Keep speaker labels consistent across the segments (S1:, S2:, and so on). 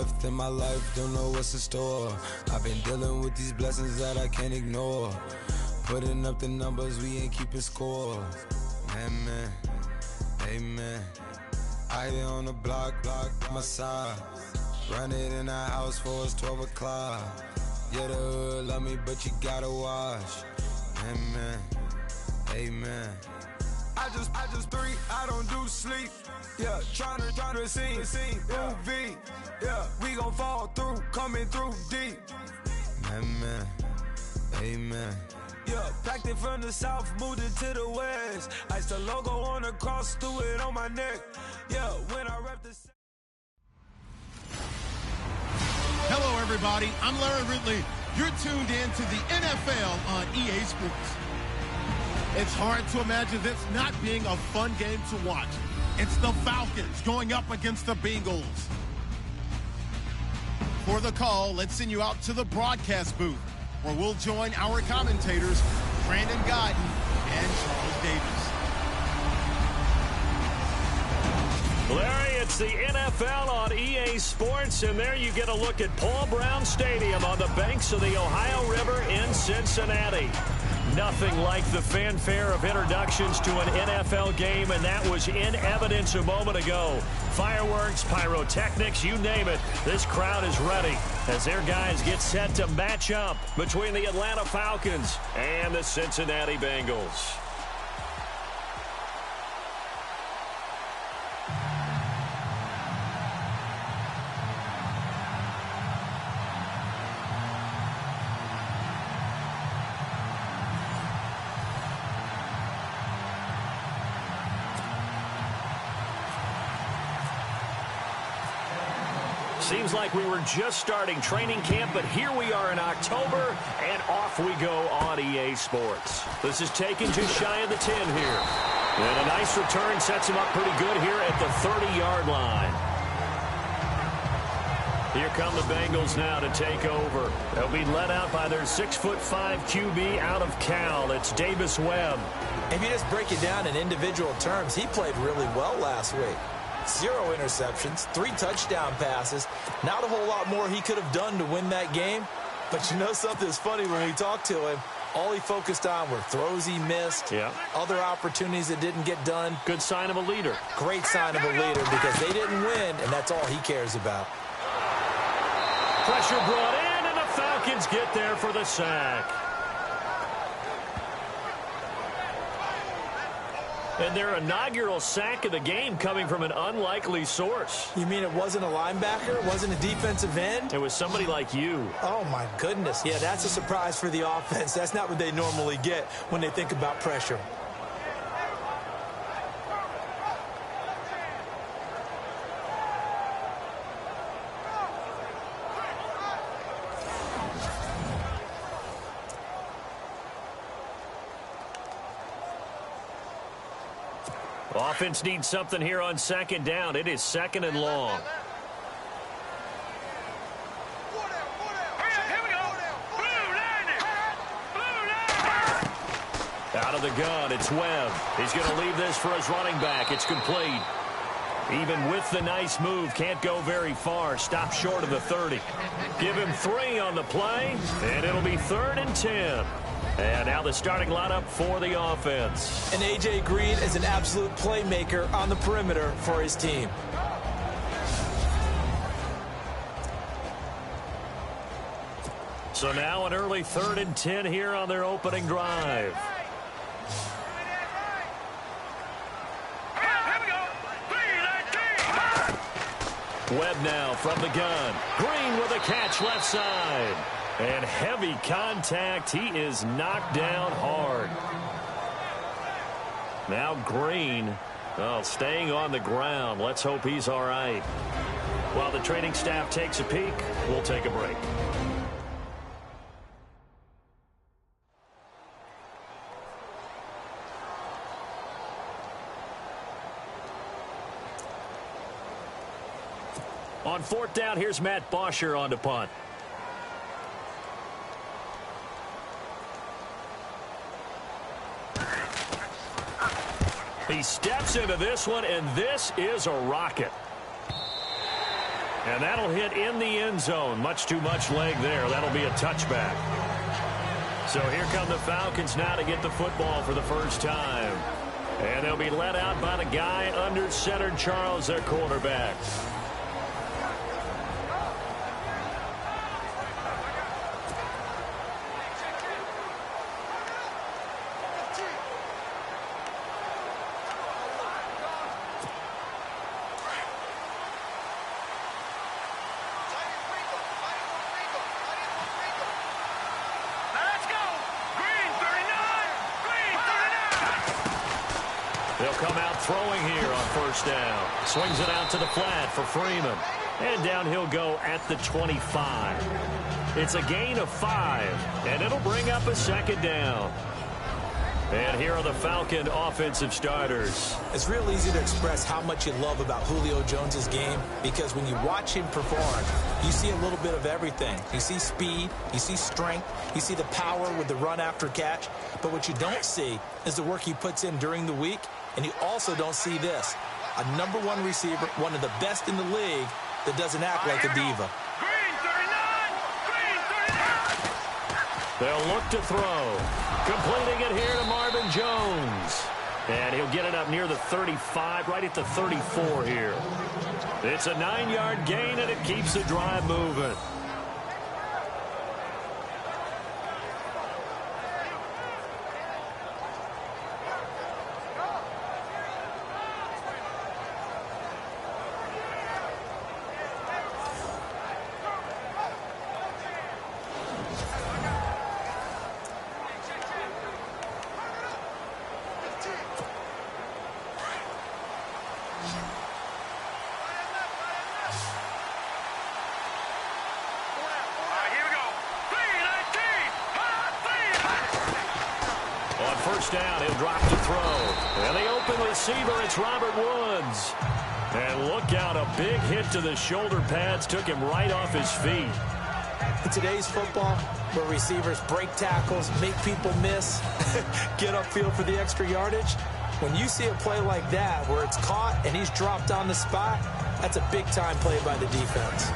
S1: left in my life, don't know what's in store. I've been dealing with these blessings that I can't ignore. Putting up the numbers, we ain't keeping score. Amen, amen. I here on the block, my side. Run it in the house for us 12 o'clock. Yeah, the hood love me, but you gotta watch. Amen, amen. I just three, I don't do sleep. Yeah, tryna see, UV. Yeah, we gon' fall through, coming through deep. Amen, amen. Yeah, packed it from the south, moved it to the west. Iced the logo on the cross, threw it on my neck. Yeah, when I rep the...
S2: Hello, everybody. I'm Larry Ridley. You're tuned in to the NFL on EA Sports. It's hard to imagine this not being a fun game to watch. It's the Falcons going up against the Bengals. For the call, let's send you out to the broadcast booth, where we'll join our commentators, Brandon Guyton and Charles Davis.
S3: Larry, it's the NFL on EA Sports, and there you get a look at Paul Brown Stadium on the banks of the Ohio River in Cincinnati. Nothing like the fanfare of introductions to an NFL game, and that was in evidence a moment ago. Fireworks, pyrotechnics, you name it. This crowd is ready as their guys get set to match up between the Atlanta Falcons and the Cincinnati Bengals. Seems like we were just starting training camp, but here we are in October, and off we go on EA Sports. This is taken just shy of the 10 here. And a nice return sets him up pretty good here at the 30-yard line. Here come the Bengals now to take over. They'll be led out by their 6'5" QB out of Cal. It's Davis Webb.
S4: If you just break it down in individual terms, he played really well last week. 0 interceptions, 3 touchdown passes. Not a whole lot more he could have done to win that game. But you know something's funny when we talked to him. All he focused on were throws he missed, other opportunities that didn't get done.
S3: Good sign of a leader.
S4: Great sign of a leader because they didn't win, and that's all he cares about.
S3: Pressure brought in, and the Falcons get there for the sack. And their inaugural sack of the game coming from an unlikely source.
S4: You mean it wasn't a linebacker? It wasn't a defensive end?
S3: It was somebody like you.
S4: Oh, my goodness. Yeah, that's a surprise for the offense. That's not what they normally get when they think about pressure.
S3: Offense needs something here on second down. It is 2nd and long. Out of the gun, it's Webb. He's going to leave this for his running back. It's complete. Even with the nice move, can't go very far. Stop short of the 30. Give him 3 on the play, and it'll be 3rd and 10. And now the starting lineup for the offense.
S4: And A.J. Green is an absolute playmaker on the perimeter for his team.
S3: So now an early 3rd and 10 here on their opening drive. Webb now from the gun. Green with a catch left side. And heavy contact. He is knocked down hard. Now Green, staying on the ground. Let's hope he's all right. While the training staff takes a peek, we'll take a break. On 4th down, here's Matt Bosher on to punt. He steps into this one, and this is a rocket. And that'll hit in the end zone. Much too much leg there. That'll be a touchback. So here come the Falcons now to get the football for the first time. And they'll be led out by the guy under center, Charles, their quarterback. They'll come out throwing here on first down. Swings it out to the flat for Freeman. And down he'll go at the 25. It's a gain of 5, and it'll bring up a second down. And here are the Falcon offensive starters.
S4: It's real easy to express how much you love about Julio Jones's game, because when you watch him perform, you see a little bit of everything. You see speed, you see strength, you see the power with the run after catch. But what you don't see is the work he puts in during the week, and you also don't see this. A #1 receiver, one of the best in the league, that doesn't act like a diva.
S3: They'll look to throw. Completing it here to Marvin Jones. And he'll get it up near the 35, right at the 34 here. It's a 9-yard gain, and it keeps the drive moving. First down, he'll drop to throw. And the open receiver, it's Robert Woods. And look out, a big hit to the shoulder pads took him right off his feet.
S4: In today's football, where receivers break tackles, make people miss, get upfield for the extra yardage, when you see a play like that where it's caught and he's dropped on the spot, that's a big-time play by the defense.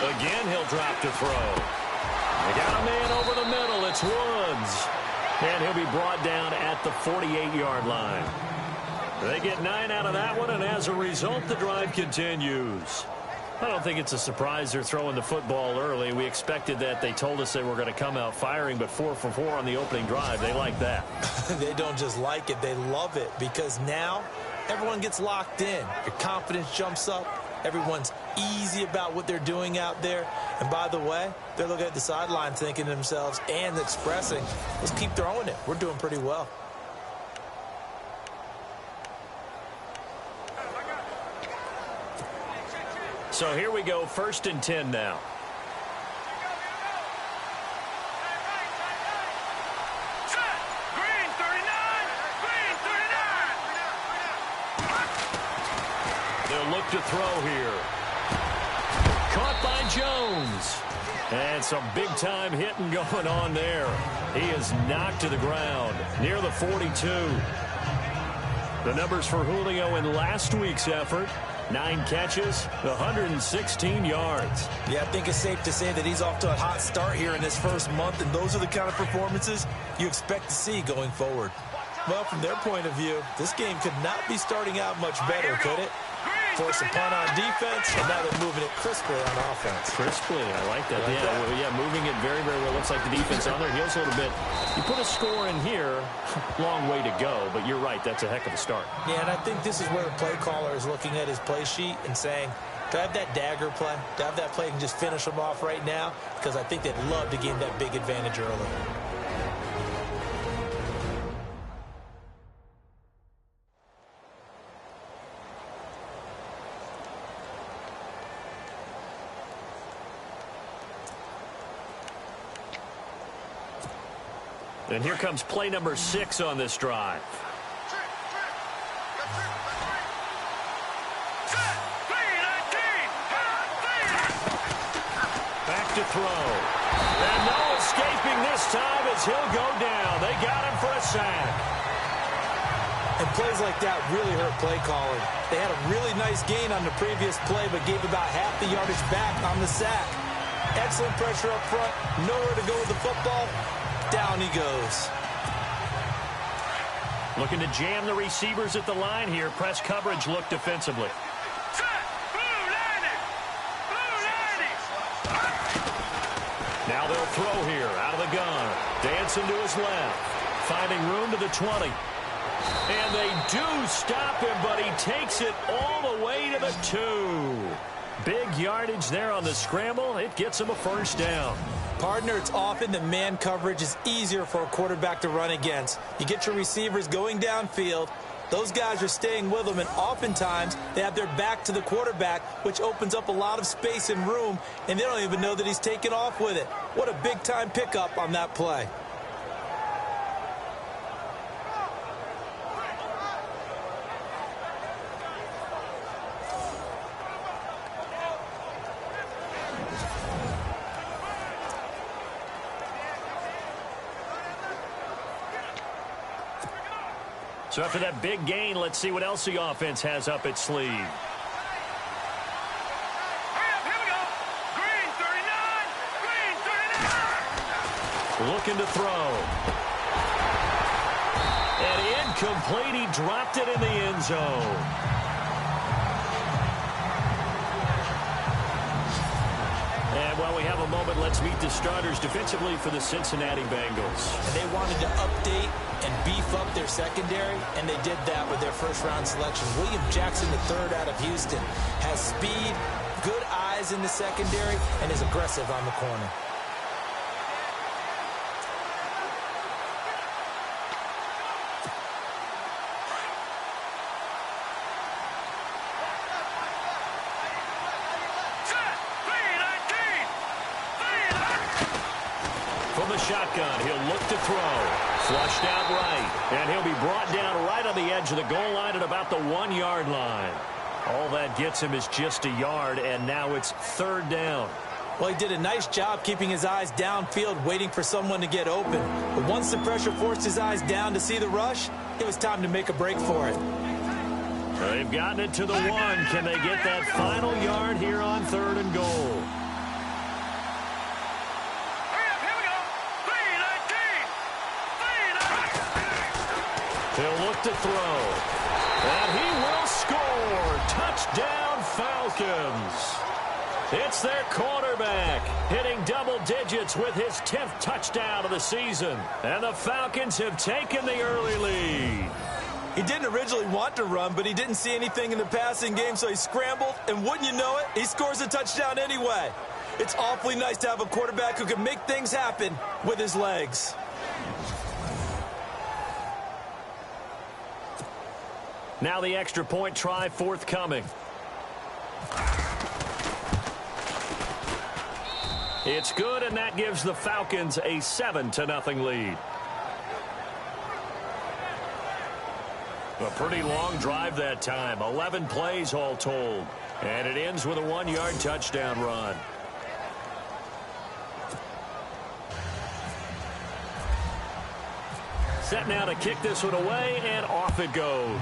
S3: Again, he'll drop to throw. They got a man over the middle. It's Woods. And he'll be brought down at the 48-yard line. They get 9 out of that one, and as a result, the drive continues. I don't think it's a surprise they're throwing the football early. We expected that. They told us they were going to come out firing, but 4 for 4 on the opening drive. They like that.
S4: They don't just like it. They love it, because now everyone gets locked in. Your confidence jumps up. Everyone's easy about what they're doing out there. And by the way, they're looking at the sideline thinking to themselves and expressing, let's keep throwing it. We're doing pretty well.
S3: So here we go, 1st and 10 now. Look to throw here. Caught by Jones. And some big-time hitting going on there. He is knocked to the ground near the 42. The numbers for Julio in last week's effort: 9 catches, 116 yards.
S4: Yeah, I think it's safe to say that he's off to a hot start here in his first month, and those are the kind of performances you expect to see going forward. Well, from their point of view, this game could not be starting out much better, could it? Force a punt on defense, and now they're moving it crisply on offense.
S3: Crisply, I like that. Yeah, moving it very, very well. Looks like the defense on their heels a little bit. You put a score in here, long way to go, but you're right, that's a heck of a start.
S4: Yeah, and I think this is where the play caller is looking at his play sheet and saying, do I have that dagger play? Do I have that play and just finish them off right now? Because I think they'd love to gain that big advantage early.
S3: And here comes play number 6 on this drive. to throw. And no escaping this time as he'll go down. They got him for a sack.
S4: And plays like that really hurt play calling. They had a really nice gain on the previous play, but gave about half the yardage back on the sack. Excellent pressure up front. Nowhere to go with the football. Down he goes.
S3: Looking to jam the receivers at the line here. Press coverage look defensively. Now they'll throw here out of the gun. Dancing to his left. Finding room to the 20. And they do stop him, but he takes it all the way to the 2. Big yardage there on the scramble. It gets him a first down.
S4: Partner, it's often that man coverage is easier for a quarterback to run against. You get your receivers going downfield. Those guys are staying with them, and oftentimes they have their back to the quarterback, which opens up a lot of space and room, and they don't even know that he's taken off with it. What a big-time pickup on that play.
S3: So after that big gain, let's see what else the offense has up its sleeve.
S5: Here we go. Green 39. Green 39.
S3: Looking to throw. And incomplete. He dropped it in the end zone. And while we have a moment, let's meet the starters defensively for the Cincinnati Bengals.
S4: And they wanted to update and beef up their secondary, and they did that with their first-round selection. William Jackson III out of Houston has speed, good eyes in the secondary, and is aggressive on the corner.
S3: From the shotgun, he'll look to throw. Flushed out right. And he'll be brought down right on the edge of the goal line at about the 1-yard line. All that gets him is just a yard, and now it's third down.
S4: Well, he did a nice job keeping his eyes downfield, waiting for someone to get open. But once the pressure forced his eyes down to see the rush, it was time to make a break for it.
S3: They've gotten it to the 1. Can they get that final yard here on third and goal? He'll look to throw. And he will score. Touchdown, Falcons. It's their quarterback hitting double digits with his 10th touchdown of the season. And the Falcons have taken the early lead.
S4: He didn't originally want to run, but he didn't see anything in the passing game, so he scrambled, and wouldn't you know it, he scores a touchdown anyway. It's awfully nice to have a quarterback who can make things happen with his legs.
S3: Now the extra point try forthcoming. It's good, and that gives the Falcons a 7-0 lead. A pretty long drive that time. 11 plays all told. And it ends with a 1-yard touchdown run. Set now to kick this one away, and off it goes.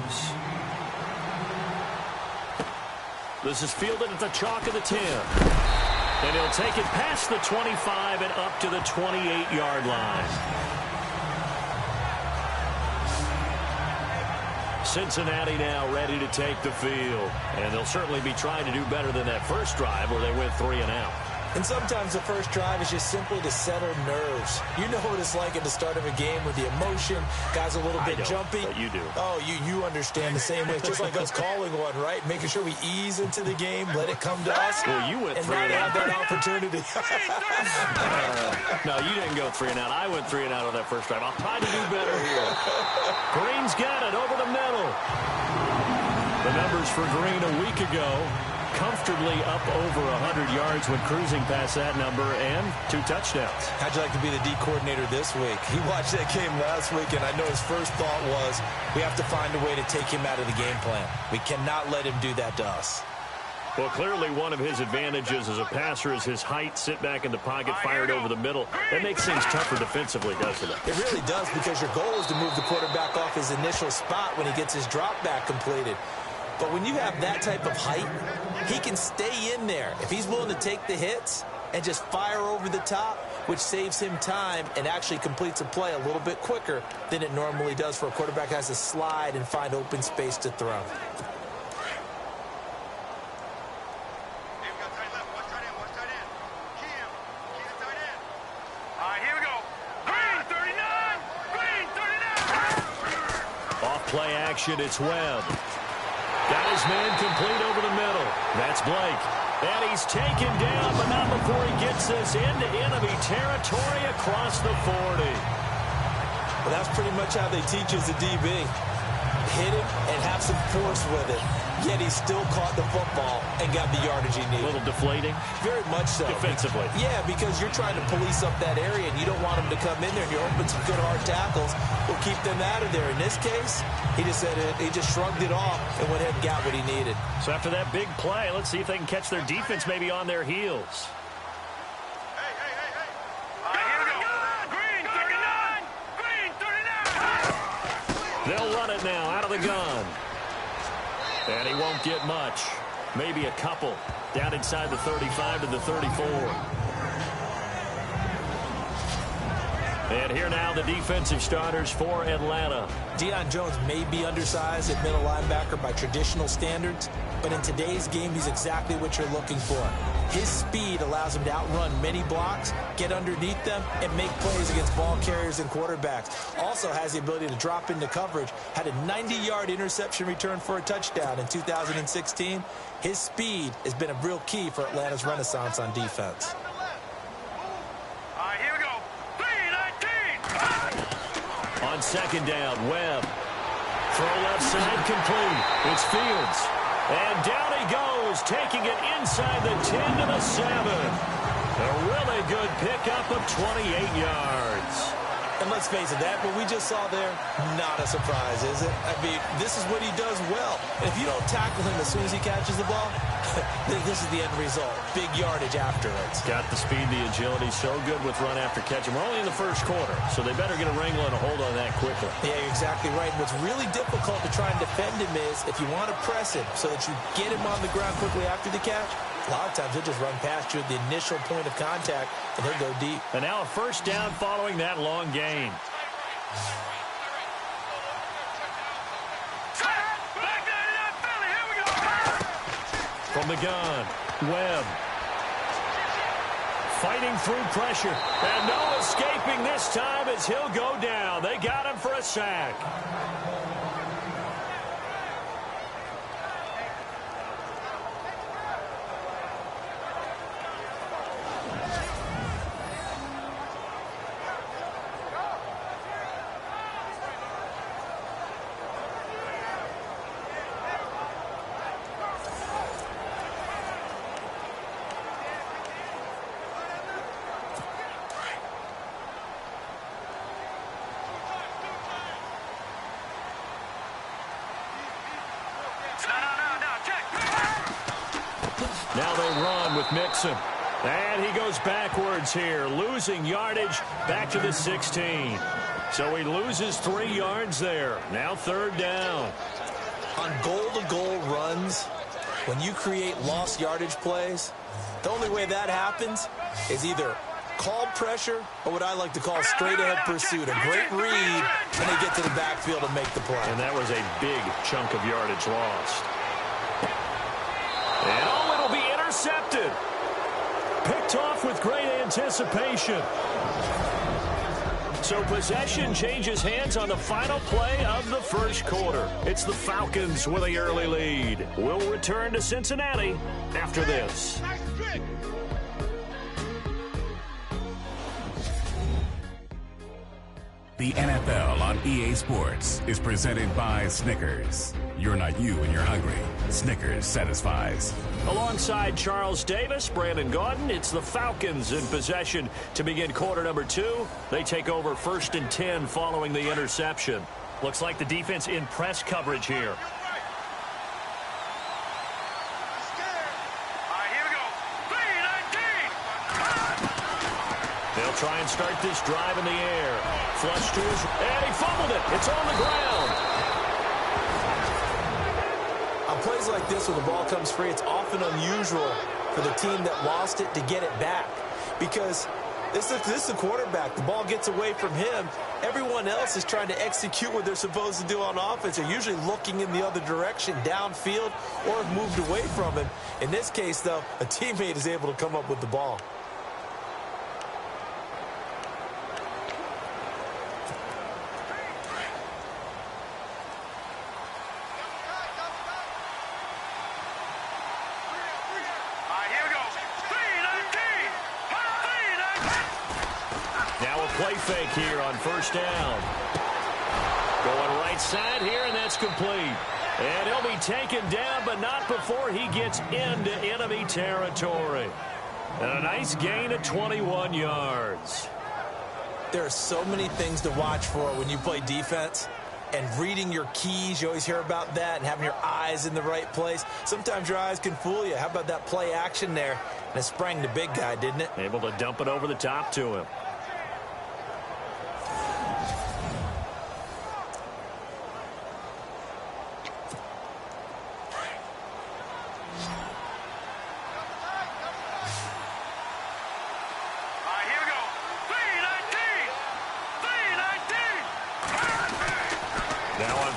S3: This is fielded at the chalk of the 10. And he'll take it past the 25 and up to the 28-yard line. Cincinnati now ready to take the field. And they'll certainly be trying to do better than that first drive where they went 3 and out.
S4: And sometimes the first drive is just simply to settle nerves. You know what it's like at the start of a game with the emotion. Guys a little bit jumpy.
S3: But you do.
S4: Oh, you understand the same way. It's just like us calling one, right? Making sure we ease into the game, let it come to us.
S3: Well, you went
S4: and
S3: 3 and
S4: not
S3: out.
S4: have that opportunity.
S3: No, you didn't go 3 and out. I went 3 and out on that first drive. I'll try to do better here. Green's got it over the middle. The numbers for Green a week ago. Comfortably up over 100 yards when cruising past that number, and 2 touchdowns.
S4: How'd you like to be the D coordinator this week? He watched that game last week, and I know his first thought was, we have to find a way to take him out of the game plan. We cannot let him do that to us.
S3: Well, clearly one of his advantages as a passer is his height. Sit back in the pocket, fired over the middle. That makes things tougher defensively, doesn't it?
S4: It really does, because your goal is to move the quarterback off his initial spot when he gets his drop back completed. But when you have that type of height, he can stay in there. If he's willing to take the hits and just fire over the top, which saves him time and actually completes a play a little bit quicker than it normally does for a quarterback who has to slide and find open space to throw.
S3: Play action, it's Webb. Got his man complete over the middle. That's Blake. And he's taken down, but not before he gets this into enemy territory across the 40.
S4: Well, that's pretty much how they teach as a DB. Hit him and have some force with it. Yet he still caught the football and got the yardage he needed.
S3: A little deflating?
S4: Very much so.
S3: Defensively?
S4: Yeah, because you're trying to police up that area, and you don't want them to come in there, and you're hoping some good hard tackles will keep them out of there. In this case, he just said it. He just shrugged it off and went ahead and got what he needed.
S3: So after that big play, let's see if they can catch their defense maybe on their heels. They'll run it now out of the gun. And he won't get much. Maybe a couple. Down inside the 35 to the 34. And here now the defensive starters for Atlanta.
S4: Deion Jones may be undersized at middle linebacker by traditional standards, but in today's game, he's exactly what you're looking for. His speed allows him to outrun many blocks, get underneath them, and make plays against ball carriers and quarterbacks. Also has the ability to drop into coverage. Had a 90-yard interception return for a touchdown in 2016. His speed has been a real key for Atlanta's renaissance on defense.
S5: Here we go. 3-19.
S3: On second down, Webb. Throw left side complete. It's Fields. And down he goes, taking it inside the 10 to the 7. A really good pickup of 28 yards.
S4: And let's face it, that what we just saw there, not a surprise, is it? I mean, this is what he does well. And if you don't tackle him as soon as he catches the ball, this is the end result. Big yardage after it.
S3: Got the speed, the agility, so good with run after catch. And we're only in the first quarter, so they better get a wrangle and a hold on that quickly.
S4: Yeah, you're exactly right. What's really difficult to try and defend him is if you want to press him so that you get him on the ground quickly after the catch, a lot of times he'll just run past you at the initial point of contact, and he'll go deep.
S3: And now a first down following that long gain. From the gun, Webb. Fighting through pressure. And no escaping this time as he'll go down. They got him for a sack. Now they run with Mixon. And he goes backwards here, losing yardage back to the 16. So he loses 3 yards there. Now third down.
S4: On goal-to-goal runs, when you create lost yardage plays, the only way that happens is either called pressure or what I like to call straight-ahead pursuit. A great read, and they get to the backfield and make the play.
S3: And that was a big chunk of yardage lost. And oh, it'll be intercepted. Picked off with great anticipation. So possession changes hands on the final play of the first quarter. It's the Falcons with an early lead. We'll return to Cincinnati after this.
S6: The NFL on EA Sports is presented by Snickers. You're not you when you're hungry. Snickers satisfies.
S3: Alongside Charles Davis, Brandon Gaudin, it's the Falcons in possession to begin quarter number 2. They take over 1st and 10 following the interception. Looks like the defense in press coverage here. They'll try and start this drive in the air. Flush to his, and he fumbled it. It's on the ground.
S4: On plays like this where the ball comes free, it's often unusual for the team that lost it to get it back. Because this is the quarterback. The ball gets away from him. Everyone else is trying to execute what they're supposed to do on offense. They're usually looking in the other direction, downfield, or have moved away from him. In this case, though, a teammate is able to come up with the ball.
S3: Play fake here on first down. Going right side here, and that's complete. And he'll be taken down, but not before he gets into enemy territory. And a nice gain of 21 yards.
S4: There are so many things to watch for when you play defense. And reading your keys, you always hear about that, and having your eyes in the right place. Sometimes your eyes can fool you. How about that play action there? And it sprang the big guy, didn't it?
S3: Able to dump it over the top to him.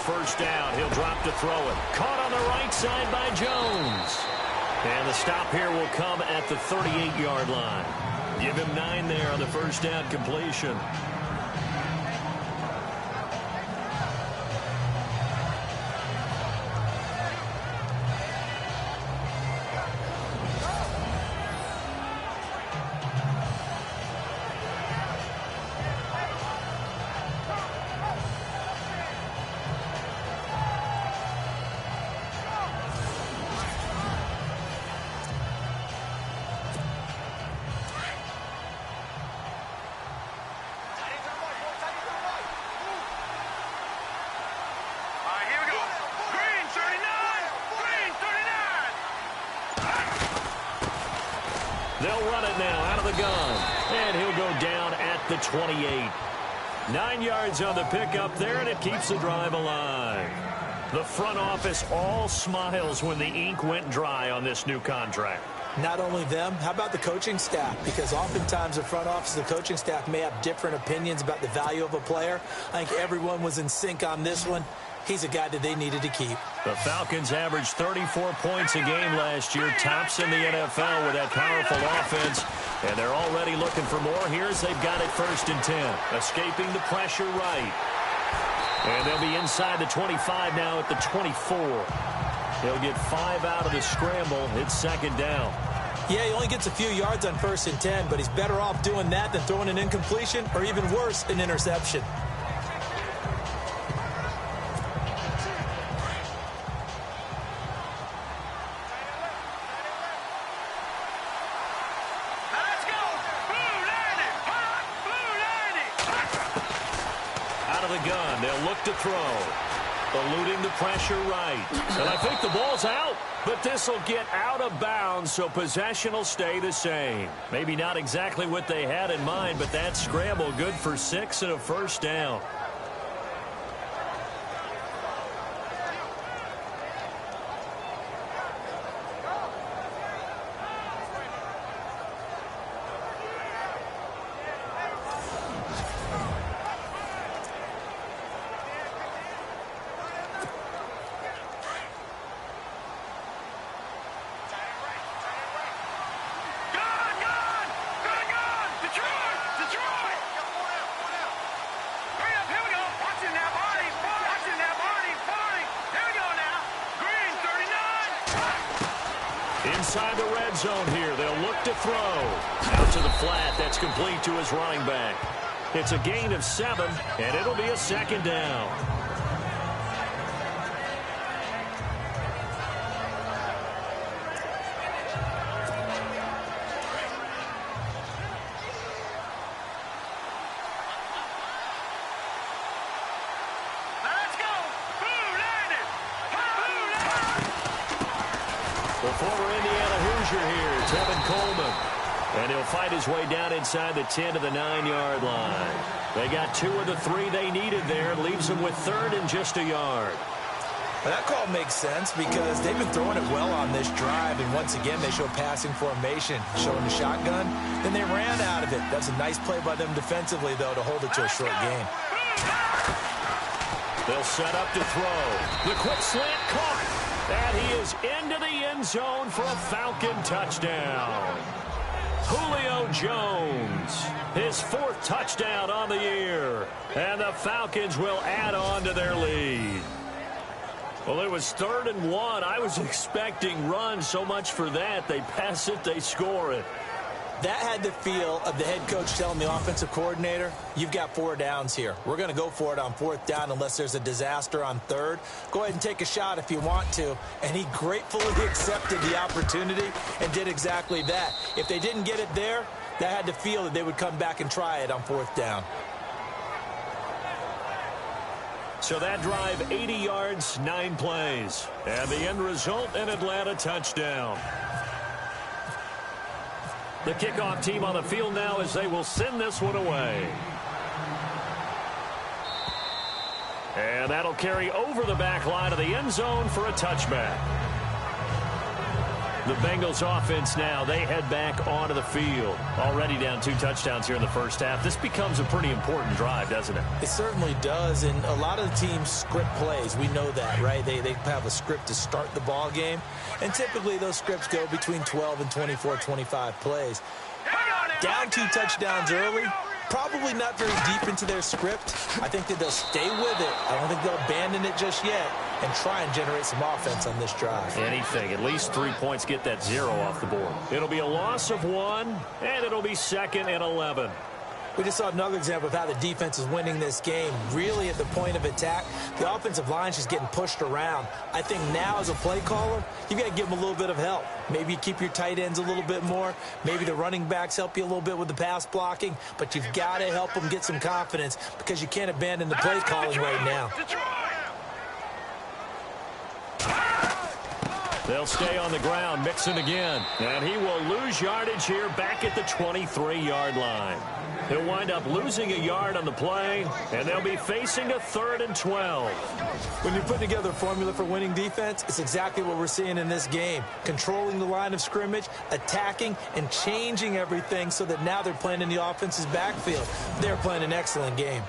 S3: First down, he'll drop to throw it. Caught on the right side by Jones. And the stop here will come at the 38-yard line. Give him 9 there on the first down completion. They'll run it now out of the gun. And he'll go down at the 28. 9 yards on the pickup there, and it keeps the drive alive. The front office all smiles when the ink went dry on this new contract.
S4: Not only them, how about the coaching staff? Because oftentimes the front office and the coaching staff may have different opinions about the value of a player. I think everyone was in sync on this one. He's a guy that they needed to keep.
S3: The Falcons averaged 34 points a game last year, tops in the NFL with that powerful offense. And they're already looking for more here as they've got it 1st and 10. Escaping the pressure right. And they'll be inside the 25 now at the 24. He'll get 5 out of the scramble. It's 2nd down.
S4: Yeah, he only gets a few yards on 1st and 10, but he's better off doing that than throwing an incompletion or even worse, an interception.
S3: They'll look to throw. Eluding the pressure right. And I think the ball's out. But this will get out of bounds, so possession will stay the same. Maybe not exactly what they had in mind, but that scramble good for 6 and a 1st down. Inside the red zone here. They'll look to throw. Out to the flat. That's complete to his running back. It's a gain of 7, and it'll be a 2nd down. The former Indiana Hoosier here, Tevin Coleman. And he'll fight his way down inside the 10 to the 9-yard line. They got 2 of the 3 they needed there. Leaves them with 3rd and just a yard.
S4: Well, that call makes sense because they've been throwing it well on this drive. And once again, they show passing formation, showing the shotgun. Then they ran out of it. That's a nice play by them defensively, though, to hold it to a short game.
S3: They'll set up to throw. The quick slant caught. And he is into the end zone for a Falcon touchdown. Julio Jones, his 4th touchdown on the year. And the Falcons will add on to their lead. Well, it was 3rd and 1. I was expecting runs, so much for that. They pass it, they score it.
S4: That had the feel of the head coach telling the offensive coordinator, you've got 4 downs here. We're going to go for it on 4th down unless there's a disaster on 3rd. Go ahead and take a shot if you want to. And he gratefully accepted the opportunity and did exactly that. If they didn't get it there, that had the feel that they would come back and try it on 4th down.
S3: So that drive, 80 yards, 9 plays. And the end result, an Atlanta touchdown. The kickoff team on the field now as they will send this one away. And that'll carry over the back line of the end zone for a touchback. The Bengals offense now, they head back onto the field. Already down 2 touchdowns here in the first half. This becomes a pretty important drive, doesn't it?
S4: It certainly does, and a lot of the teams script plays. We know that, right? They have a script to start the ball game, and typically those scripts go between 12 and 24, 25 plays. Down 2 touchdowns early, probably not very deep into their script. I think that they'll stay with it. I don't think they'll abandon it just yet and try and generate some offense on this drive.
S3: Anything. At least 3 points, get that 0 off the board. It'll be a loss of 1, and it'll be 2nd and 11.
S4: We just saw another example of how the defense is winning this game. Really at the point of attack, the offensive line is just getting pushed around. I think now as a play caller, you've got to give them a little bit of help. Maybe you keep your tight ends a little bit more. Maybe the running backs help you a little bit with the pass blocking. But you've got to help them get some confidence because you can't abandon the play calling right now.
S3: They'll stay on the ground, Mixon again. And he will lose yardage here back at the 23-yard line. He'll wind up losing a yard on the play, and they'll be facing a 3rd and 12.
S4: When you're putting together a formula for winning defense, it's exactly what we're seeing in this game. Controlling the line of scrimmage, attacking, and changing everything so that now they're playing in the offense's backfield. They're playing an excellent game.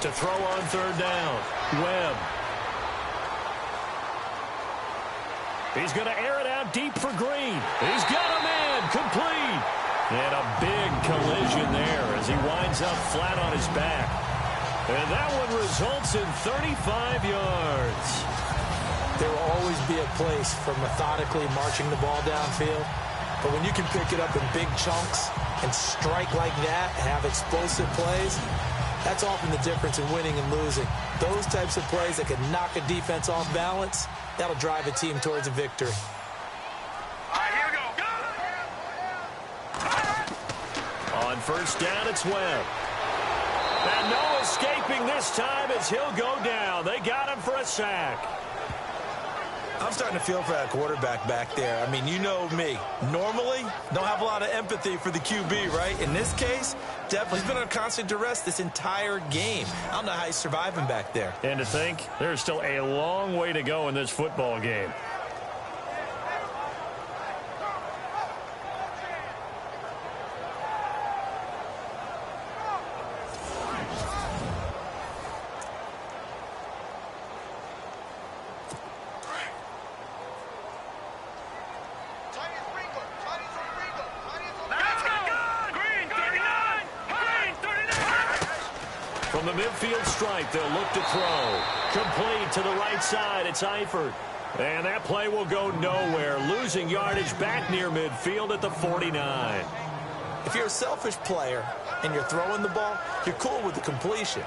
S3: To throw on 3rd down, Webb. He's going to air it out deep for Green. He's got a man, complete. And a big collision there as he winds up flat on his back. And that one results in 35 yards.
S4: There will always be a place for methodically marching the ball downfield. But when you can pick it up in big chunks and strike like that, have explosive plays, that's often the difference in winning and losing. Those types of plays that can knock a defense off balance, that'll drive a team towards a victory.
S5: All right, here we go.
S3: On 1st down, it's Webb. And no escaping this time as he'll go down. They got him for a sack.
S4: I'm starting to feel for that quarterback back there. I mean, you know me. Normally, don't have a lot of empathy for the QB, right? In this case, definitely he's been on constant duress this entire game. I don't know how he's surviving back there.
S3: And to think, there's still a long way to go in this football game. From the midfield stripe, they'll look to throw. Complete to the right side. It's Eifert. And that play will go nowhere. Losing yardage back near midfield at the 49.
S4: If you're a selfish player and you're throwing the ball, you're cool with the completion.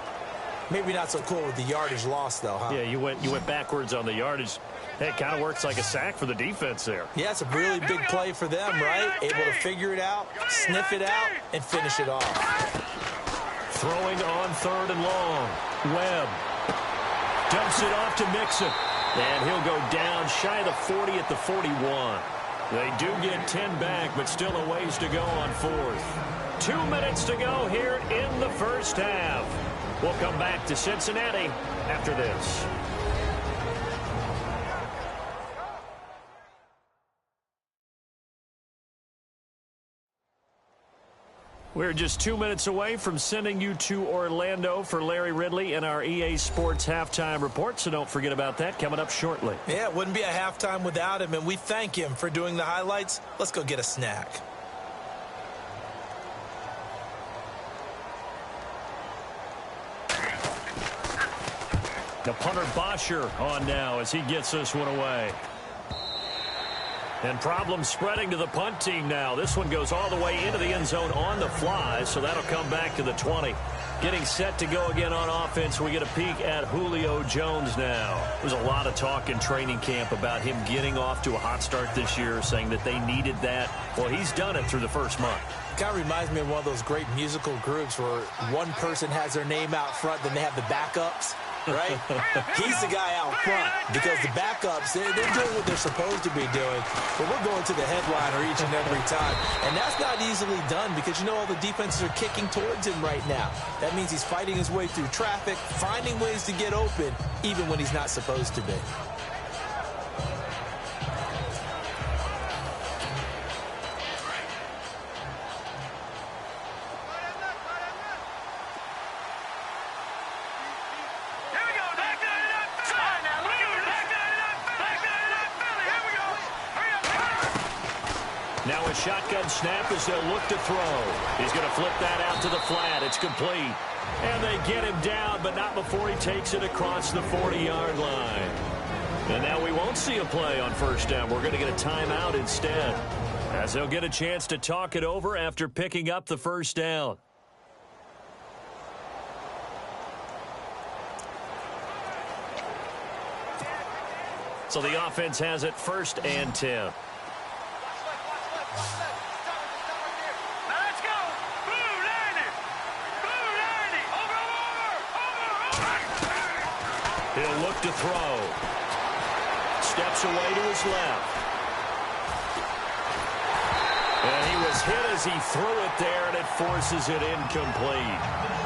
S4: Maybe not so cool with the yardage loss, though, huh?
S3: Yeah, you went backwards on the yardage. Hey, it kind of works like a sack for the defense there.
S4: Yeah, it's a really big play for them, right? Able to figure it out, sniff it out, and finish it off.
S3: Throwing on 3rd and long. Webb dumps it off to Mixon. And he'll go down shy of the 40 at the 41. They do get 10 back, but still a ways to go on 4th. 2 minutes to go here in the first half. We'll come back to Cincinnati after this. We're just 2 minutes away from sending you to Orlando for Larry Ridley and our EA Sports Halftime Report, so don't forget about that coming up shortly.
S4: Yeah, it wouldn't be a halftime without him, and we thank him for doing the highlights. Let's go get a snack.
S3: The punter Bosher on now as he gets this one away. And problems spreading to the punt team now. This one goes all the way into the end zone on the fly, so that'll come back to the 20. Getting set to go again on offense. We get a peek at Julio Jones now. There's a lot of talk in training camp about him getting off to a hot start this year, saying that they needed that. Well, he's done it through the first month.
S4: Kind of reminds me of one of those great musical groups where one person has their name out front, then they have the backups. Right? He's the guy out front because the backups, they're doing what they're supposed to be doing, but we're going to the headliner each and every time. And that's not easily done because, you know, all the defenses are kicking towards him right now. That means he's fighting his way through traffic, finding ways to get open, even when he's not supposed to be.
S3: Now a shotgun snap as they'll look to throw. He's going to flip that out to the flat. It's complete. And they get him down, but not before he takes it across the 40-yard line. And now we won't see a play on first down. We're going to get a timeout instead, as they'll get a chance to talk it over after picking up the first down. So the offense has it 1st and 10. He'll look to throw. Steps away to his left. And he was hit as he threw it there, and it forces it incomplete.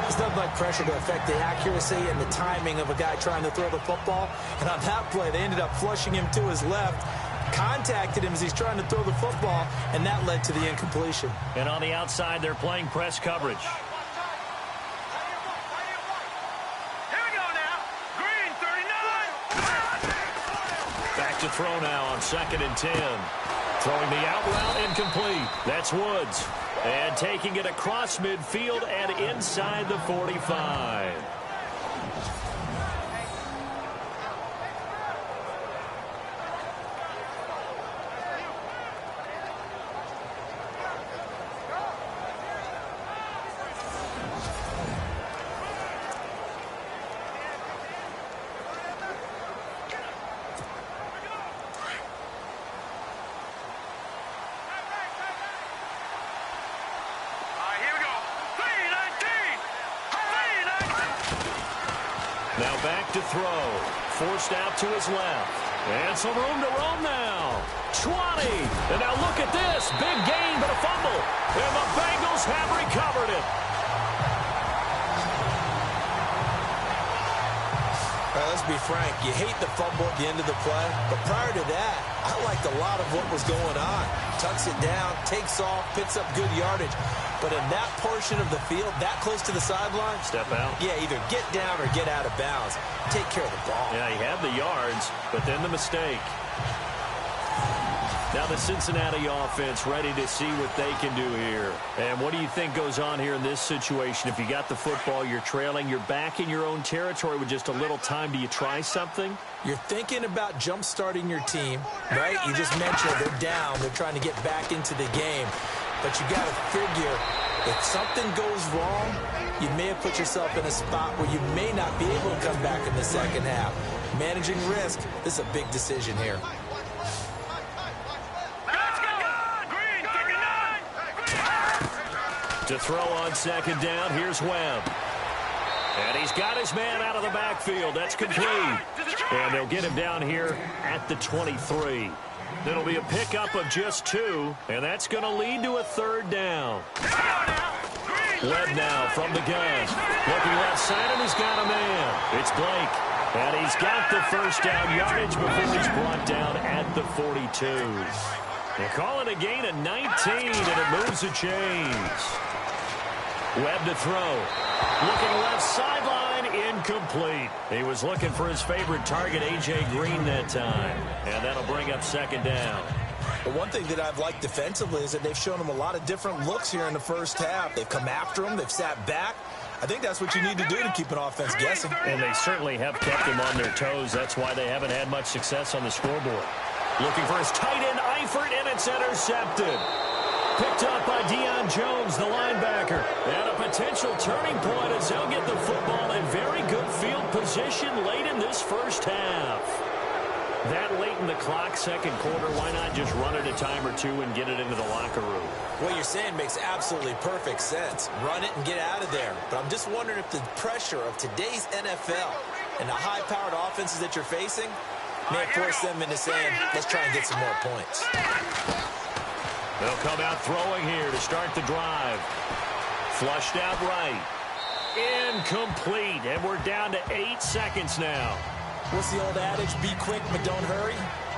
S4: It's nothing like pressure to affect the accuracy and the timing of a guy trying to throw the football. And on that play, they ended up flushing him to his left, contacted him as he's trying to throw the football, and that led to the incompletion.
S3: And on the outside, they're playing press coverage. To throw now on 2nd and 10. Throwing the out route incomplete. That's Woods. And taking it across midfield and inside the 45. Now back to throw. Forced out to his left. And some room to roam now. 20. And now look at this. Big gain, but a fumble. And the Bengals have recovered it.
S4: All right, let's be frank. You hate the fumble at the end of the play. But prior to that, I liked a lot of what was going on. Tucks it down, takes off, picks up good yardage. But in that portion of the field, that close to the sideline,
S3: step out.
S4: Yeah, either get down or get out of bounds. Take care of the ball.
S3: Yeah, he had the yards, but then the mistake. Now the Cincinnati offense ready to see what they can do here. And what do you think goes on here in this situation? If you got the football, you're trailing, you're back in your own territory with just a little time. Do you try something?
S4: You're thinking about jump-starting your team, right? You just mentioned they're down. They're trying to get back into the game. But you got to figure If something goes wrong, you may have put yourself in a spot where you may not be able to come back in the second half. Managing risk, this is a big decision here.
S3: To throw on second down, here's Webb. And he's got his man out of the backfield. That's complete. And they'll get him down here at the 23. It'll be a pickup of just 2, and that's going to lead to a third down. Webb now from the gun. Looking left side, and he's got a man. It's Blake. And he's got the first down yardage before he's brought down at the 42. They call it a gain of 19, and it moves the chains. Webb to throw. Looking left sideline, incomplete. He was looking for his favorite target, A.J. Green, that time. And that'll bring up second down.
S4: But one thing that I've liked defensively is that they've shown him a lot of different looks here in the first half. They've come after him. They've sat back. I think that's what you need to do to keep an offense guessing.
S3: And they certainly have kept him on their toes. That's why they haven't had much success on the scoreboard. Looking for his tight end, Eifert, and it's intercepted. Picked up by Deion Jones, the linebacker. And a potential turning point as they'll get the football in very good field position late in this first half. That late in the clock, second quarter, why not just run it a time or two and get it into the locker room?
S4: What you're saying makes absolutely perfect sense. Run it and get out of there. But I'm just wondering if the pressure of today's NFL and the high-powered offenses that you're facing may force them into saying, let's try and get some more points.
S3: They'll come out throwing here to start the drive. Flushed out right. Incomplete. And we're down to 8 seconds now.
S4: What's the old adage? Be quick, but don't hurry.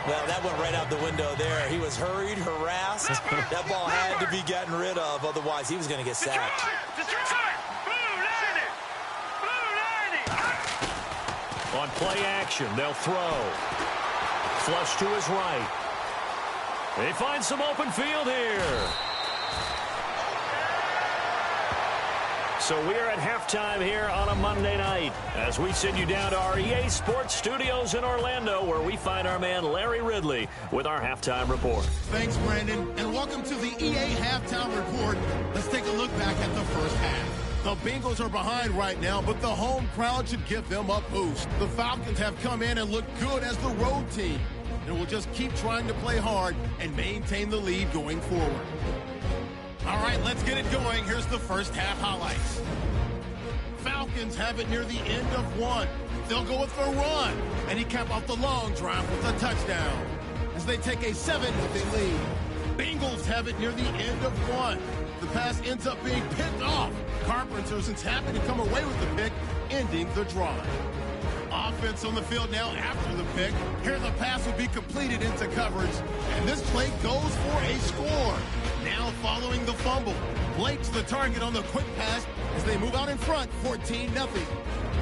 S4: Well, that went right out the window there. He was hurried, harassed. That ball had to be gotten rid of. Otherwise, he was going to get sacked.
S3: On play action, they'll throw. Flush to his right. They find some open field here. So we are at halftime here on a Monday night as we send you down to our EA Sports Studios in Orlando, where we find our man Larry Ridley with our halftime report.
S2: Thanks, Brandon, and welcome to the EA Halftime Report. Let's take a look back at the first half. The Bengals are behind right now, but the home crowd should give them a boost. The Falcons have come in and looked good as the road team, and will just keep trying to play hard and maintain the lead going forward. All right, let's get it going. Here's the first half highlights. Falcons have it near the end of one. They'll go with the run, and he capped off the long drive with a touchdown as they take a 7-0 lead. Bengals have it near the end of one. The pass ends up being picked off. Carpenter's happy to come away with the pick, ending the drive. Offense on the field now after the pick. Here the pass will be completed into coverage, and this play goes for a score. Now following the fumble, Blake's the target on the quick pass as they move out in front, 14-0.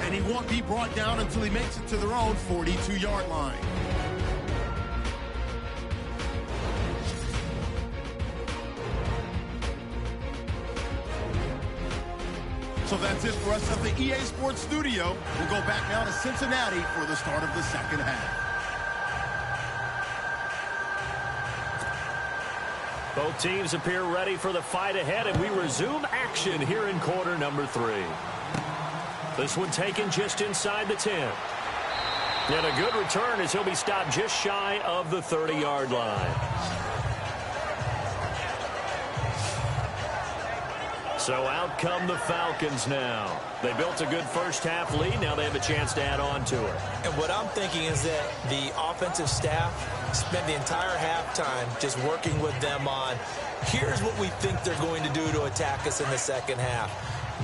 S2: And he won't be brought down until he makes it to their own 42-yard line. So that's it for us at the EA Sports Studio. We'll go back now to Cincinnati for the start of the second half.
S3: Both teams appear ready for the fight ahead, and we resume action here in quarter number 3. This one taken just inside the 10. And a good return as he'll be stopped just shy of the 30-yard line. So out come the Falcons now. They built a good first-half lead. Now they have a chance to add on to it.
S4: And what I'm thinking is that the offensive staff spent the entire halftime just working with them on, here's what we think they're going to do to attack us in the second half.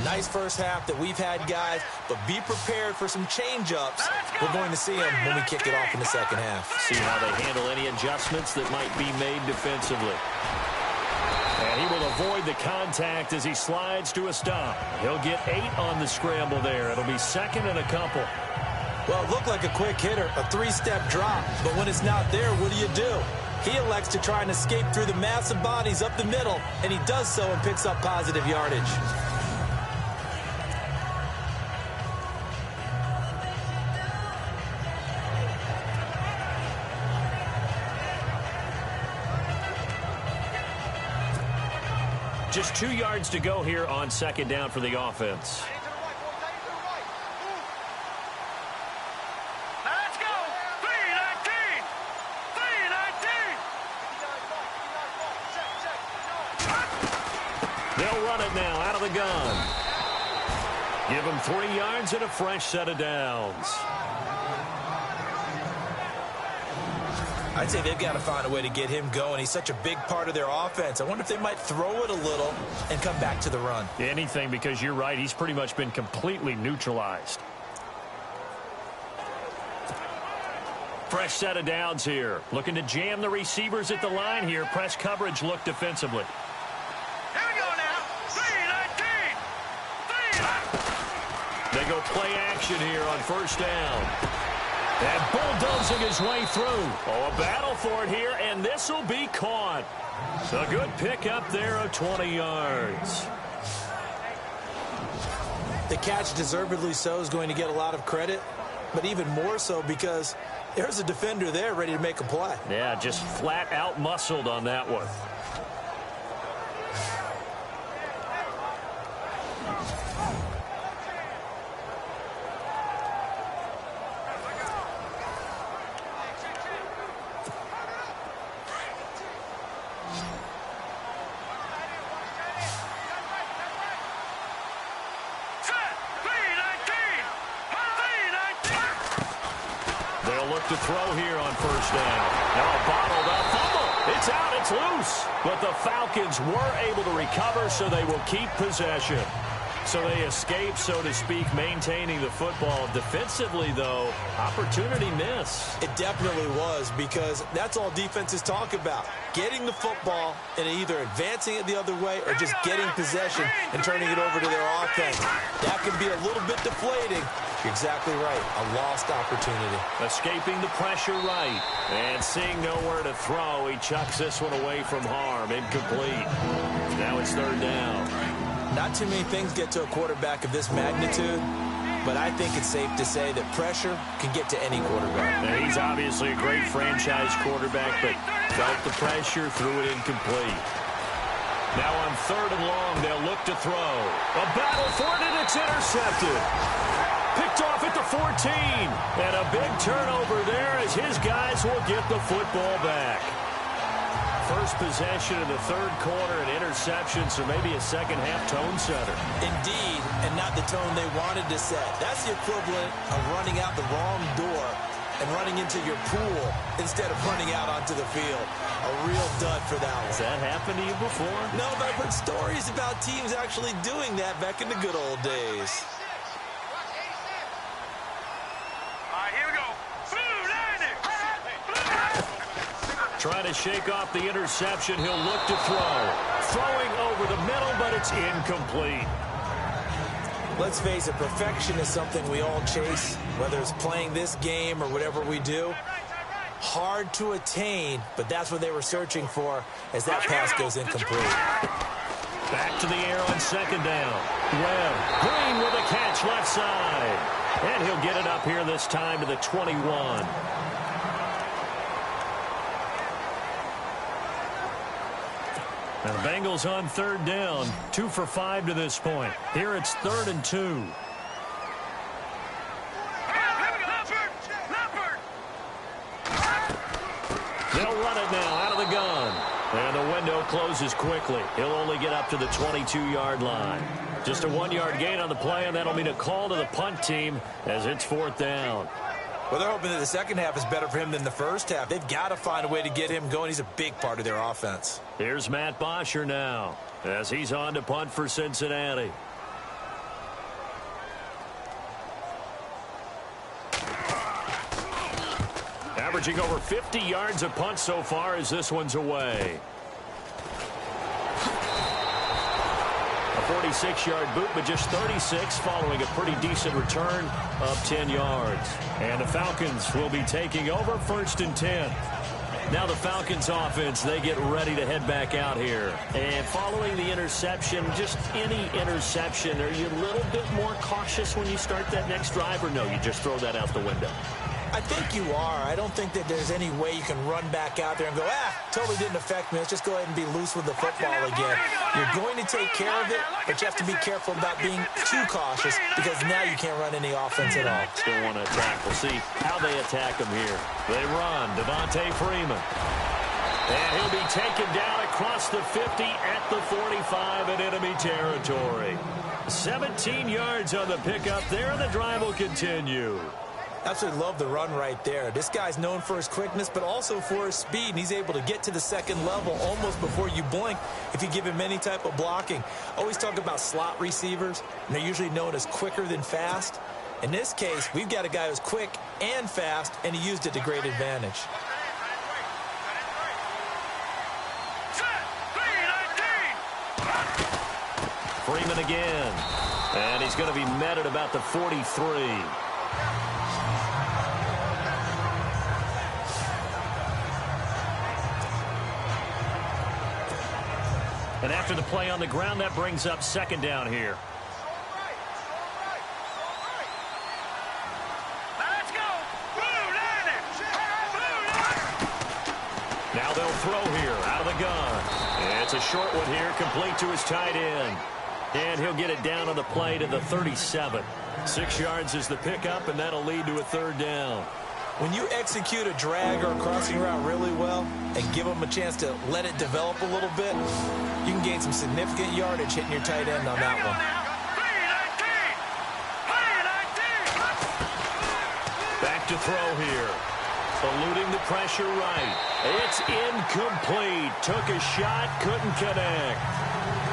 S4: Nice first half that we've had, guys, but be prepared for some change-ups. We're going to see them when we kick it off in the second half.
S3: See how they handle any adjustments that might be made defensively. And he will avoid the contact as he slides to a stop. He'll get 8 on the scramble there. It'll be second and a couple.
S4: Well, it looked like a quick hitter, a 3-step drop. But when it's not there, what do? He elects to try and escape through the massive bodies up the middle, and he does so and picks up positive yardage.
S3: Just 2 yards to go here on second down for the offense.
S5: Let's go. 319. 319.
S3: They'll run it now out of the gun. Give him 3 yards and a fresh set of downs.
S4: I'd say they've got to find a way to get him going. He's such a big part of their offense. I wonder if they might throw it a little and come back to the run.
S3: Anything, because you're right. He's pretty much been completely neutralized. Fresh set of downs here. Looking to jam the receivers at the line here. Press coverage look defensively.
S5: Here we go now. 319. 319.
S3: They go play action here on first down. And bulldozing his way through. Oh, a battle for it here, and this will be caught. A good pickup there of 20 yards.
S4: The catch, deservedly so, is going to get a lot of credit, but even more so because there's a defender there ready to make a play.
S3: Yeah, just flat out muscled on that one. To throw here on first down. Now bottled up fumble. It's out. It's loose. But the Falcons were able to recover, so they will keep possession. So they escape, so to speak, maintaining the football. Defensively, though, opportunity miss.
S4: It definitely was, because that's all defenses talk about. Getting the football and either advancing it the other way or just getting possession and turning it over to their offense. That can be a little bit deflating. You're exactly right. A lost opportunity.
S3: Escaping the pressure right. And seeing nowhere to throw, he chucks this one away from harm. Incomplete. Now it's third down.
S4: Not too many things get to a quarterback of this magnitude, but I think it's safe to say that pressure can get to any quarterback.
S3: Now, he's obviously a great franchise quarterback, but felt the pressure, threw it incomplete. Now on third and long, they'll look to throw. A battle for it, and it's intercepted. Picked off at the 14. And a big turnover there as his guys will get the football back. First possession of the third quarter, an interception, so maybe a second-half tone setter.
S4: Indeed, and not the tone they wanted to set. That's the equivalent of running out the wrong door and running into your pool instead of running out onto the field. A real dud for that one.
S3: Has that happened to you before?
S4: No, but I've heard stories about teams actually doing that back in the good old days.
S3: Trying to shake off the interception. He'll look to throw. Throwing over the middle, but it's incomplete.
S4: Let's face it, perfection is something we all chase, whether it's playing this game or whatever we do. Hard to attain, but that's what they were searching for as that pass goes incomplete.
S3: Back to the air on second down. Webb, Green with a catch left side. And he'll get it up here this time to the 21. And the Bengals on third down, 2 for 5 to this point. Here it's 3rd and 2. They'll run it now out of the gun. And the window closes quickly. He'll only get up to the 22-yard line. Just a 1-yard gain on the play, and that'll mean a call to the punt team as it's 4th down.
S4: Well, they're hoping that the second half is better for him than the first half. They've got to find a way to get him going. He's a big part of their offense.
S3: Here's Matt Bosher now as he's on to punt for Cincinnati. Averaging over 50 yards a punt so far as this one's away. A 46-yard boot, but just 36 following a pretty decent return of 10 yards. And the Falcons will be taking over 1st and 10. Now the Falcons offense, they get ready to head back out here. And following the interception, just any interception, are you a little bit more cautious when you start that next drive, or no, you just throw that out the window?
S4: I think you are. I don't think that there's any way you can run back out there and go, totally didn't affect me. Let's just go ahead and be loose with the football again. You're going to take care of it, but you have to be careful about being too cautious because now you can't run any offense at all.
S3: Still want to attack. We'll see how they attack him here. They run. Devontae Freeman. And he'll be taken down across the 50 at the 45 in enemy territory. 17 yards on the pickup there, and the drive will continue.
S4: Absolutely love the run right there. This guy's known for his quickness, but also for his speed, and he's able to get to the second level almost before you blink if you give him any type of blocking. Always talk about slot receivers, and they're usually known as quicker than fast. In this case, we've got a guy who's quick and fast, and he used it to great advantage.
S3: Freeman again, and he's going to be met at about the 43. And after the play on the ground, that brings up second down here.
S5: Let's go.
S3: Now they'll throw here out of the gun. And it's a short one here, complete to his tight end. And he'll get it down on the play to the 37. 6 yards is the pickup, and that'll lead to a third down.
S4: When you execute a drag or a crossing route really well and give them a chance to let it develop a little bit, you can gain some significant yardage hitting your tight end on that one.
S3: Back to throw here. Eluding the pressure right. It's incomplete. Took a shot, couldn't connect.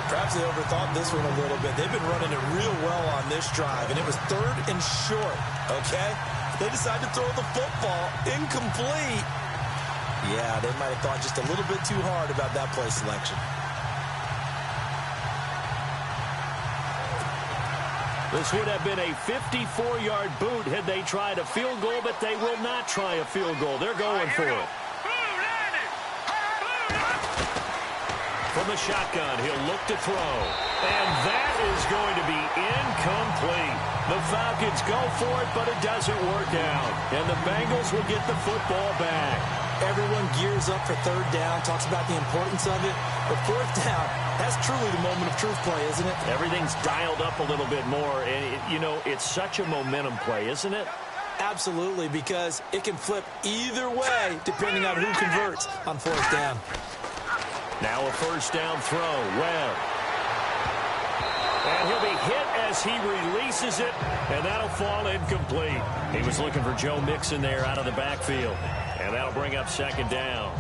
S4: Perhaps they overthought this one a little bit. They've been running it real well on this drive, and it was third and short, okay? They decided to throw the football incomplete. Yeah, they might have thought just a little bit too hard about that play selection.
S3: This would have been a 54-yard boot had they tried a field goal, but they will not try a field goal. They're going for it. From the shotgun, he'll look to throw. And that is going to be incomplete. The Falcons go for it, but it doesn't work out. And the Bengals will get the football back.
S4: Everyone gears up for third down, talks about the importance of it. But fourth down, that's truly the moment of truth play, isn't it?
S3: Everything's dialed up a little bit more. And, it's such a momentum play, isn't it?
S4: Absolutely, because it can flip either way depending on who converts on fourth down.
S3: Now a first down throw. Webb. And he'll be hit as he releases it, and that'll fall incomplete. He was looking for Joe Mixon there out of the backfield, and that'll bring up second down.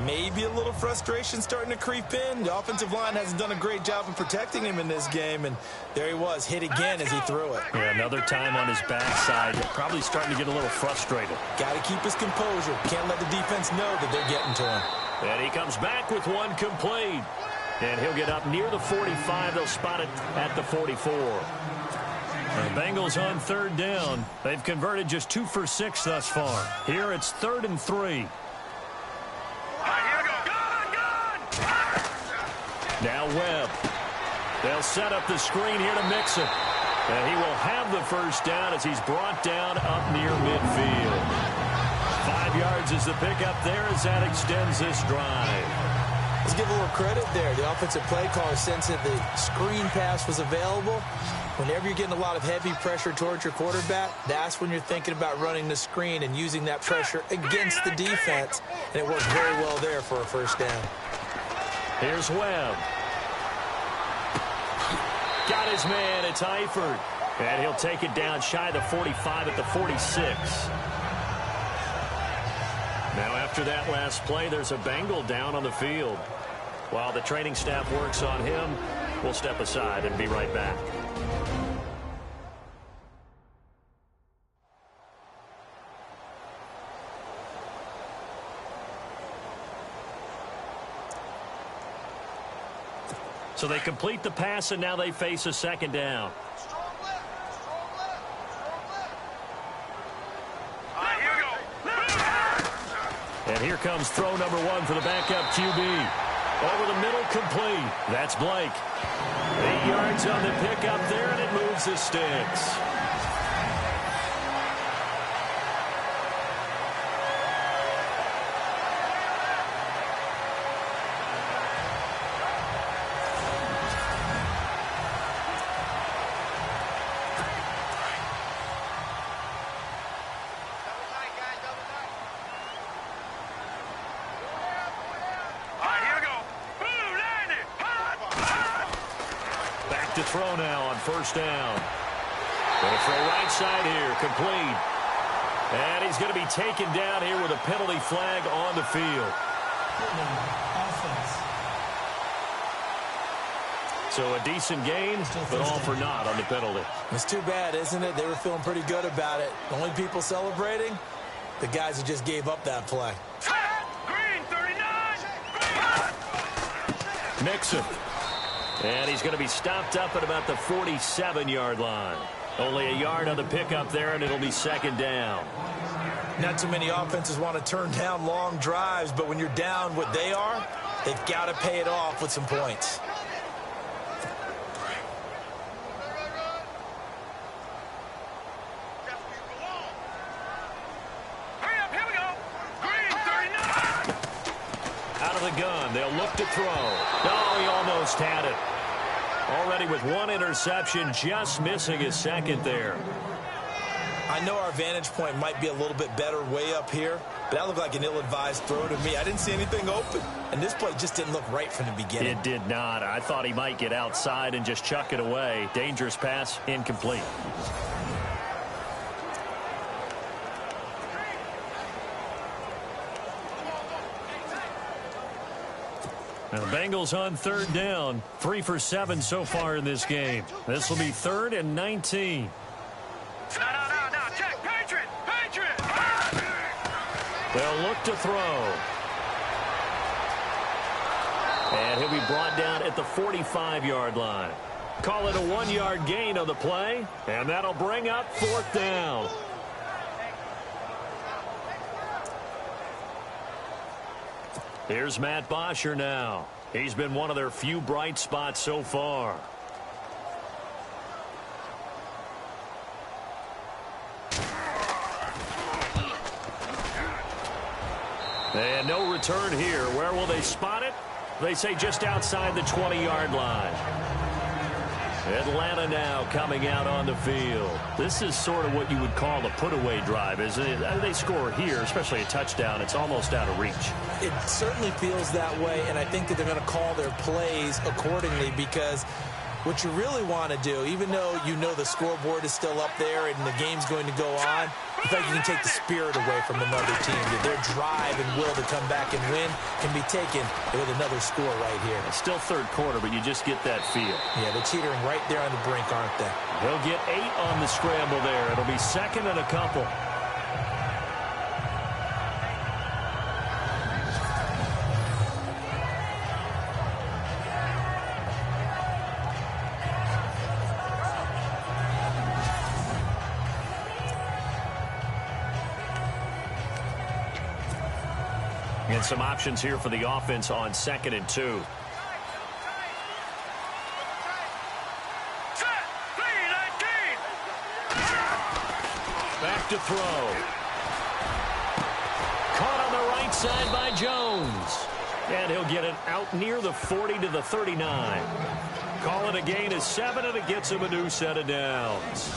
S4: Maybe a little frustration starting to creep in. The offensive line hasn't done a great job of protecting him in this game, and there he was, hit again as he threw it.
S3: Yeah, another time on his backside. Probably starting to get a little frustrated.
S4: Got to keep his composure. Can't let the defense know that they're getting to him.
S3: And he comes back with one complete. And he'll get up near the 45. They'll spot it at the 44. The Bengals on third down. They've converted just 2 for 6 thus far. Here it's 3rd and 3. Now Webb. They'll set up the screen here to Mixon. And he will have the first down as he's brought down up near midfield. 5 yards is the pickup there as that extends this drive.
S4: Let's give a little credit there. The offensive play caller sensed that the screen pass was available. Whenever you're getting a lot of heavy pressure towards your quarterback, that's when you're thinking about running the screen and using that pressure against the defense. And it worked very well there for a first down.
S3: Here's Webb. Got his man. It's Eifert. And he'll take it down shy of the 45 at the 46. Now after that last play, there's a Bengal down on the field. While the training staff works on him, we'll step aside and be right back. So they complete the pass, and now they face a second down. And here comes throw number 1 for the backup QB. Over the middle, complete. That's Blake. 8 yards on the pickup there, and it moves the sticks. to throw now on first down. Going to throw right side here, complete. And he's going to be taken down here with a penalty flag on the field. So a decent gain, but all for naught on the penalty.
S4: It's too bad, isn't it? They were feeling pretty good about it. The only people celebrating, the guys who just gave up that play.
S5: Green 39.
S3: Mixon. And he's going to be stopped up at about the 47-yard line. Only a yard on the pickup there, and it'll be second down.
S4: Not too many offenses want to turn down long drives, but when you're down what they are, they've got to pay it off with some points.
S5: Hurry up, here we go. Green 39.
S3: Out of the gun, they'll look to throw. No, he almost had it. Already with one interception, just missing his second there.
S4: I know our vantage point might be a little bit better way up here, but that looked like an ill-advised throw to me. I didn't see anything open, and this play just didn't look right from the beginning.
S3: It did not. I thought he might get outside and just chuck it away. Dangerous pass, incomplete. Now the Bengals on third down. 3 for 7 so far in this game. This will be 3rd and 19.
S5: No, check. Patriot.
S3: They'll look to throw. And he'll be brought down at the 45-yard line. Call it a 1-yard gain on the play, and that'll bring up 4th down. Here's Matt Bosher now. He's been one of their few bright spots so far. And no return here. Where will they spot it? They say just outside the 20-yard line. Atlanta now coming out on the field. This is sort of what you would call a put-away drive, isn't it? They score here, especially a touchdown. It's almost out of reach.
S4: It certainly feels that way, and I think that they're going to call their plays accordingly because what you really want to do, even though you know the scoreboard is still up there and the game's going to go on, I think you can take the spirit away from another team. Their drive and will to come back and win can be taken with another score right here.
S3: It's still third quarter, but you just get that feel.
S4: Yeah, they're teetering right there on the brink, aren't they?
S3: They'll get 8 on the scramble there. It'll be 2nd and a couple. And some options here for the offense on 2nd and 2. Back to throw. Caught on the right side by Jones. And he'll get it out near the 40 to the 39. Call it a gain of 7, and it gets him a new set of downs.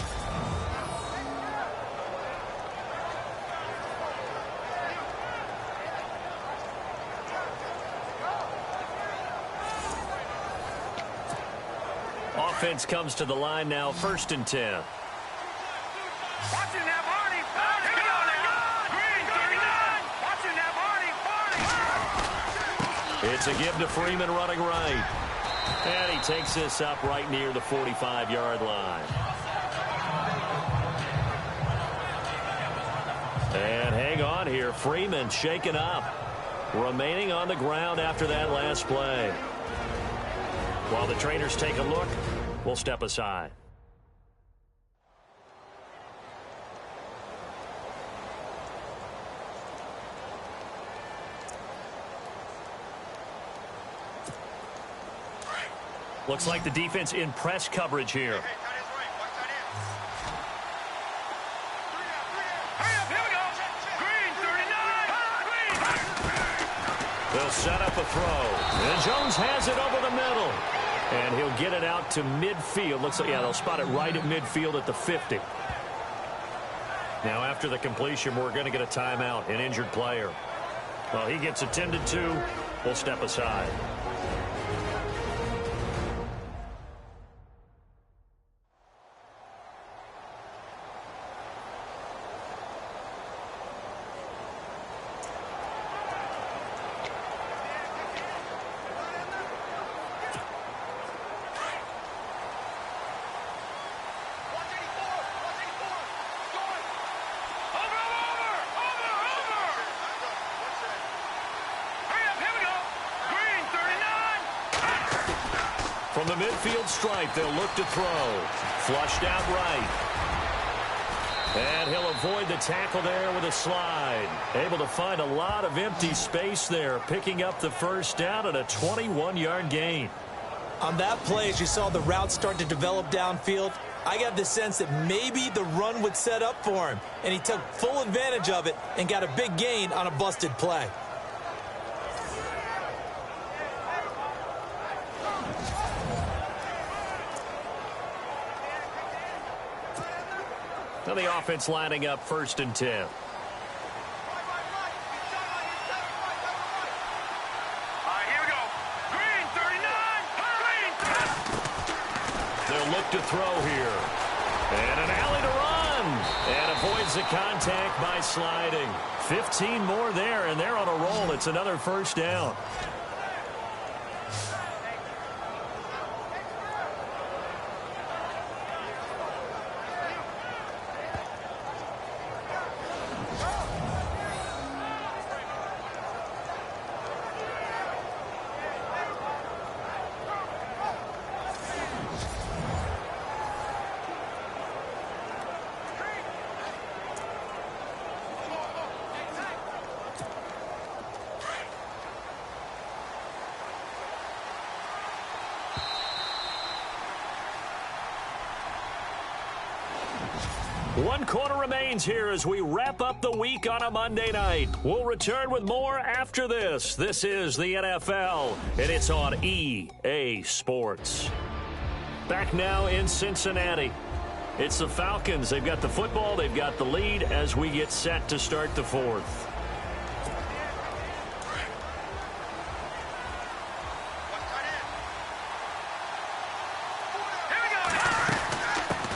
S3: Offense comes to the line now, 1st and 10.
S5: Watching that Barney. Come on now. Green 39. Watching that Barney.
S3: It's a give to Freeman running right. And he takes this up right near the 45-yard line. And hang on here. Freeman shaken up. Remaining on the ground after that last play. While the trainers take a look, we'll step aside. Looks like the defense in press coverage here. They'll set up a throw. And Jones has it over the middle. And he'll get it out to midfield. Looks like, yeah, they'll spot it right at midfield at the 50. Now, after the completion, we're going to get a timeout, an injured player. Well, he gets attended to. We'll step aside. From the midfield stripe, they'll look to throw. Flushed out right. And he'll avoid the tackle there with a slide. Able to find a lot of empty space there, picking up the first down at a 21-yard gain.
S4: On that play, as you saw the route start to develop downfield, I got the sense that maybe the run would set up for him, and he took full advantage of it and got a big gain on a busted play.
S3: Now the offense lining up 1st and 10.
S5: Here we go. Green 39. Green.
S3: They'll look to throw here. And an alley to run. And avoids the contact by sliding. 15 more there, and they're on a roll. It's another first down. One quarter remains here as we wrap up the week on a Monday night. We'll return with more after this. This is the NFL, and it's on EA Sports. Back now in Cincinnati. It's the Falcons. They've got the football. They've got the lead as we get set to start the fourth.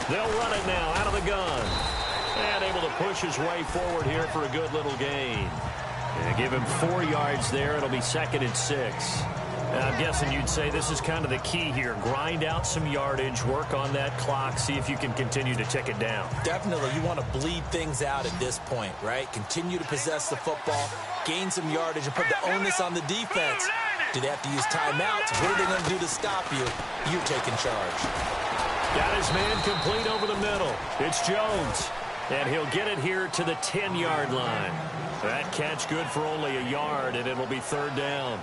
S3: They'll run it now out of the gun. And able to push his way forward here for a good little gain. And give him 4 yards there. It'll be 2nd and 6. And I'm guessing you'd say this is kind of the key here. Grind out some yardage, work on that clock, see if you can continue to tick it down.
S4: Definitely. You want to bleed things out at this point, right? Continue to possess the football, gain some yardage, and put the onus on the defense. Do they have to use timeouts? What are they going to do to stop you? You're taking charge.
S3: Got his man complete over the middle. It's Jones. And he'll get it here to the 10-yard line. That catch good for only a yard, and it'll be 3rd down.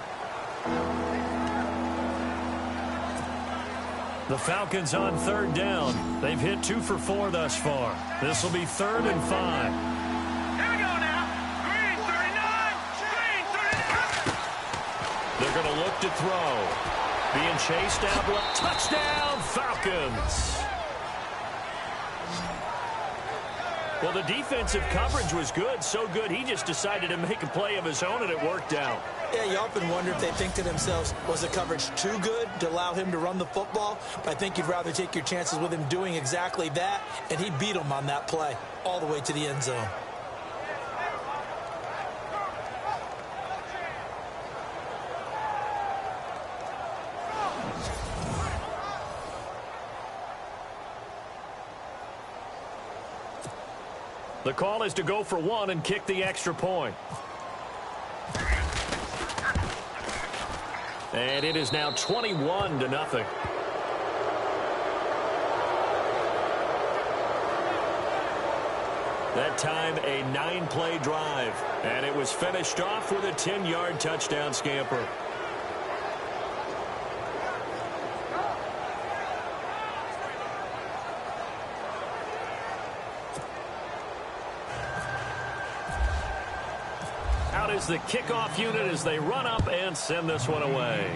S3: The Falcons on 3rd down. They've hit 2 for 4 thus far. This will be 3rd and 5.
S5: Here we go now. Green 39. Green 39.
S3: They're going to look to throw. Being chased out. Touchdown, Falcons. Well, the defensive coverage was good, so good he just decided to make a play of his own, and it worked out.
S4: Yeah, you often wonder if they think to themselves, was the coverage too good to allow him to run the football? I think you'd rather take your chances with him doing exactly that, and he beat him on that play all the way to the end zone.
S3: The call is to go for 1 and kick the extra point. And it is now 21-0. That time a 9-play drive. And it was finished off with a 10-yard touchdown scamper. Out is the kickoff unit as they run up and send this one away.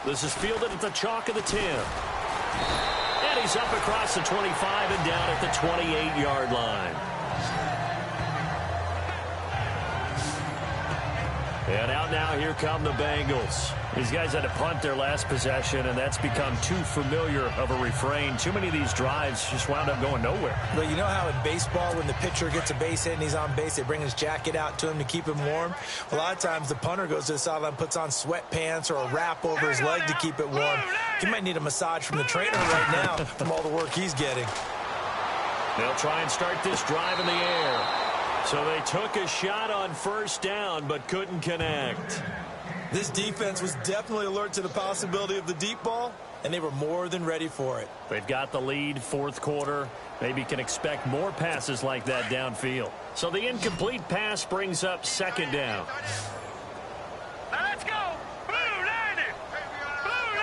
S3: This is fielded at the chalk of the 10. And he's up across the 25 and down at the 28-yard line. And out now, here come the Bengals. These guys had to punt their last possession, and that's become too familiar of a refrain. Too many of these drives just wound up going nowhere.
S4: But you know how in baseball, when the pitcher gets a base hit and he's on base, they bring his jacket out to him to keep him warm? A lot of times the punter goes to the sideline, puts on sweatpants or a wrap over his leg to keep it warm. He might need a massage from the trainer right now from all the work he's getting.
S3: They'll try and start this drive in the air. So they took a shot on 1st down but couldn't connect.
S4: This defense was definitely alert to the possibility of the deep ball, and they were more than ready for it.
S3: They've got the lead, fourth quarter. Maybe can expect more passes like that downfield. So the incomplete pass brings up second down.
S5: Now let's go. Blue 90. Blue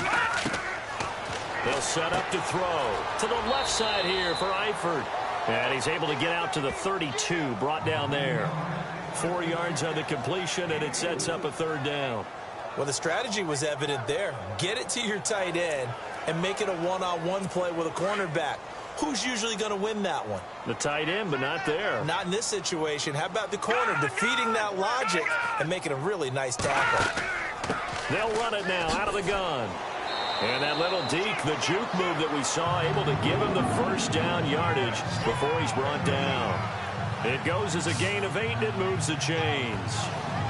S5: 90.
S3: They'll set up to throw to the left side here for Eifert. And he's able to get out to the 32, brought down there. 4 yards on the completion, and it sets up a third down.
S4: Well, the strategy was evident there. Get it to your tight end and make it a one-on-one play with a cornerback. Who's usually going to win that one?
S3: The tight end, but not there.
S4: Not in this situation. How about the corner defeating that logic and making a really nice tackle?
S3: They'll run it now out of the gun. And that little deke, the juke move that we saw, able to give him the first down yardage before he's brought down. It goes as a gain of 8, and it moves the chains.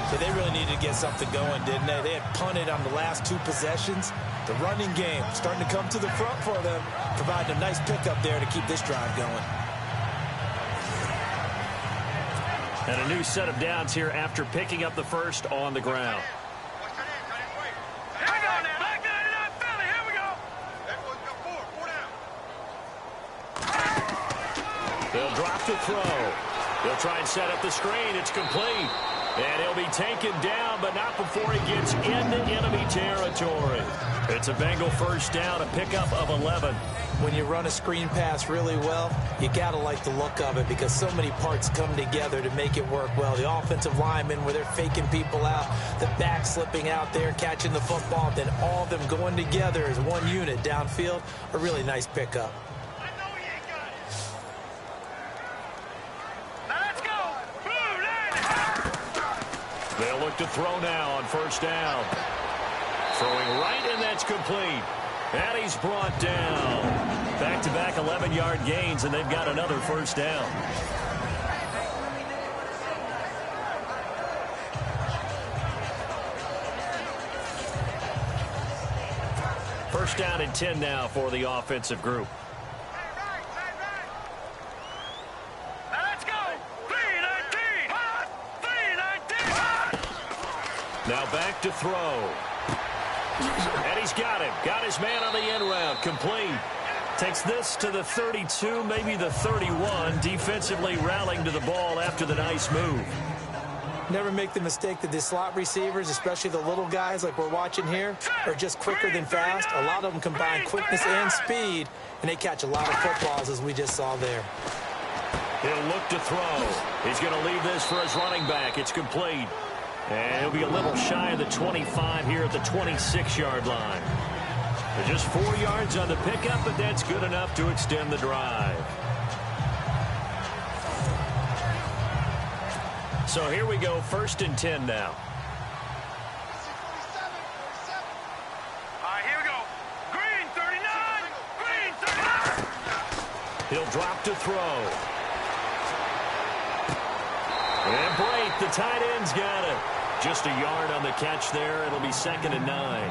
S4: So they really needed to get something going, didn't they? They had punted on the last 2 possessions. The running game starting to come to the front for them, providing a nice pickup there to keep this drive going.
S3: And a new set of downs here after picking up the first on the ground.
S5: Here we go now. Black 99 Philly. Here we go.
S3: They'll drop to throw. They'll try and set up the screen. It's complete. And he'll be taken down, but not before he gets into enemy territory. It's a Bengal first down, a pickup of 11.
S4: When you run a screen pass really well, you got to like the look of it because so many parts come together to make it work well. The offensive linemen, where they're faking people out, the back slipping out there, catching the football, then all of them going together as one unit downfield, a really nice pickup.
S3: They'll look to throw now on first down. Throwing right, and that's complete. And he's brought down. Back-to-back 11-yard gains, and they've got another first down. First down and 10 now for the offensive group. Now back to throw. And he's got him. Got his man on the end route. Complete. Takes this to the 32, maybe the 31. Defensively rallying to the ball after the nice move.
S4: Never make the mistake that the slot receivers, especially the little guys like we're watching here, are just quicker than fast. A lot of them combine quickness and speed, and they catch a lot of footballs, as we just saw there.
S3: He'll look to throw. He's going to leave this for his running back. It's complete. And he'll be a little shy of the 25 here at the 26-yard line. Just 4 yards on the pickup, but that's good enough to extend the drive. So here we go, first and 10 now.
S5: All right, here we go. Green 39. Green 39.
S3: He'll drop to throw. And break, the tight end's got it. Just a yard on the catch there. It'll be second and 9.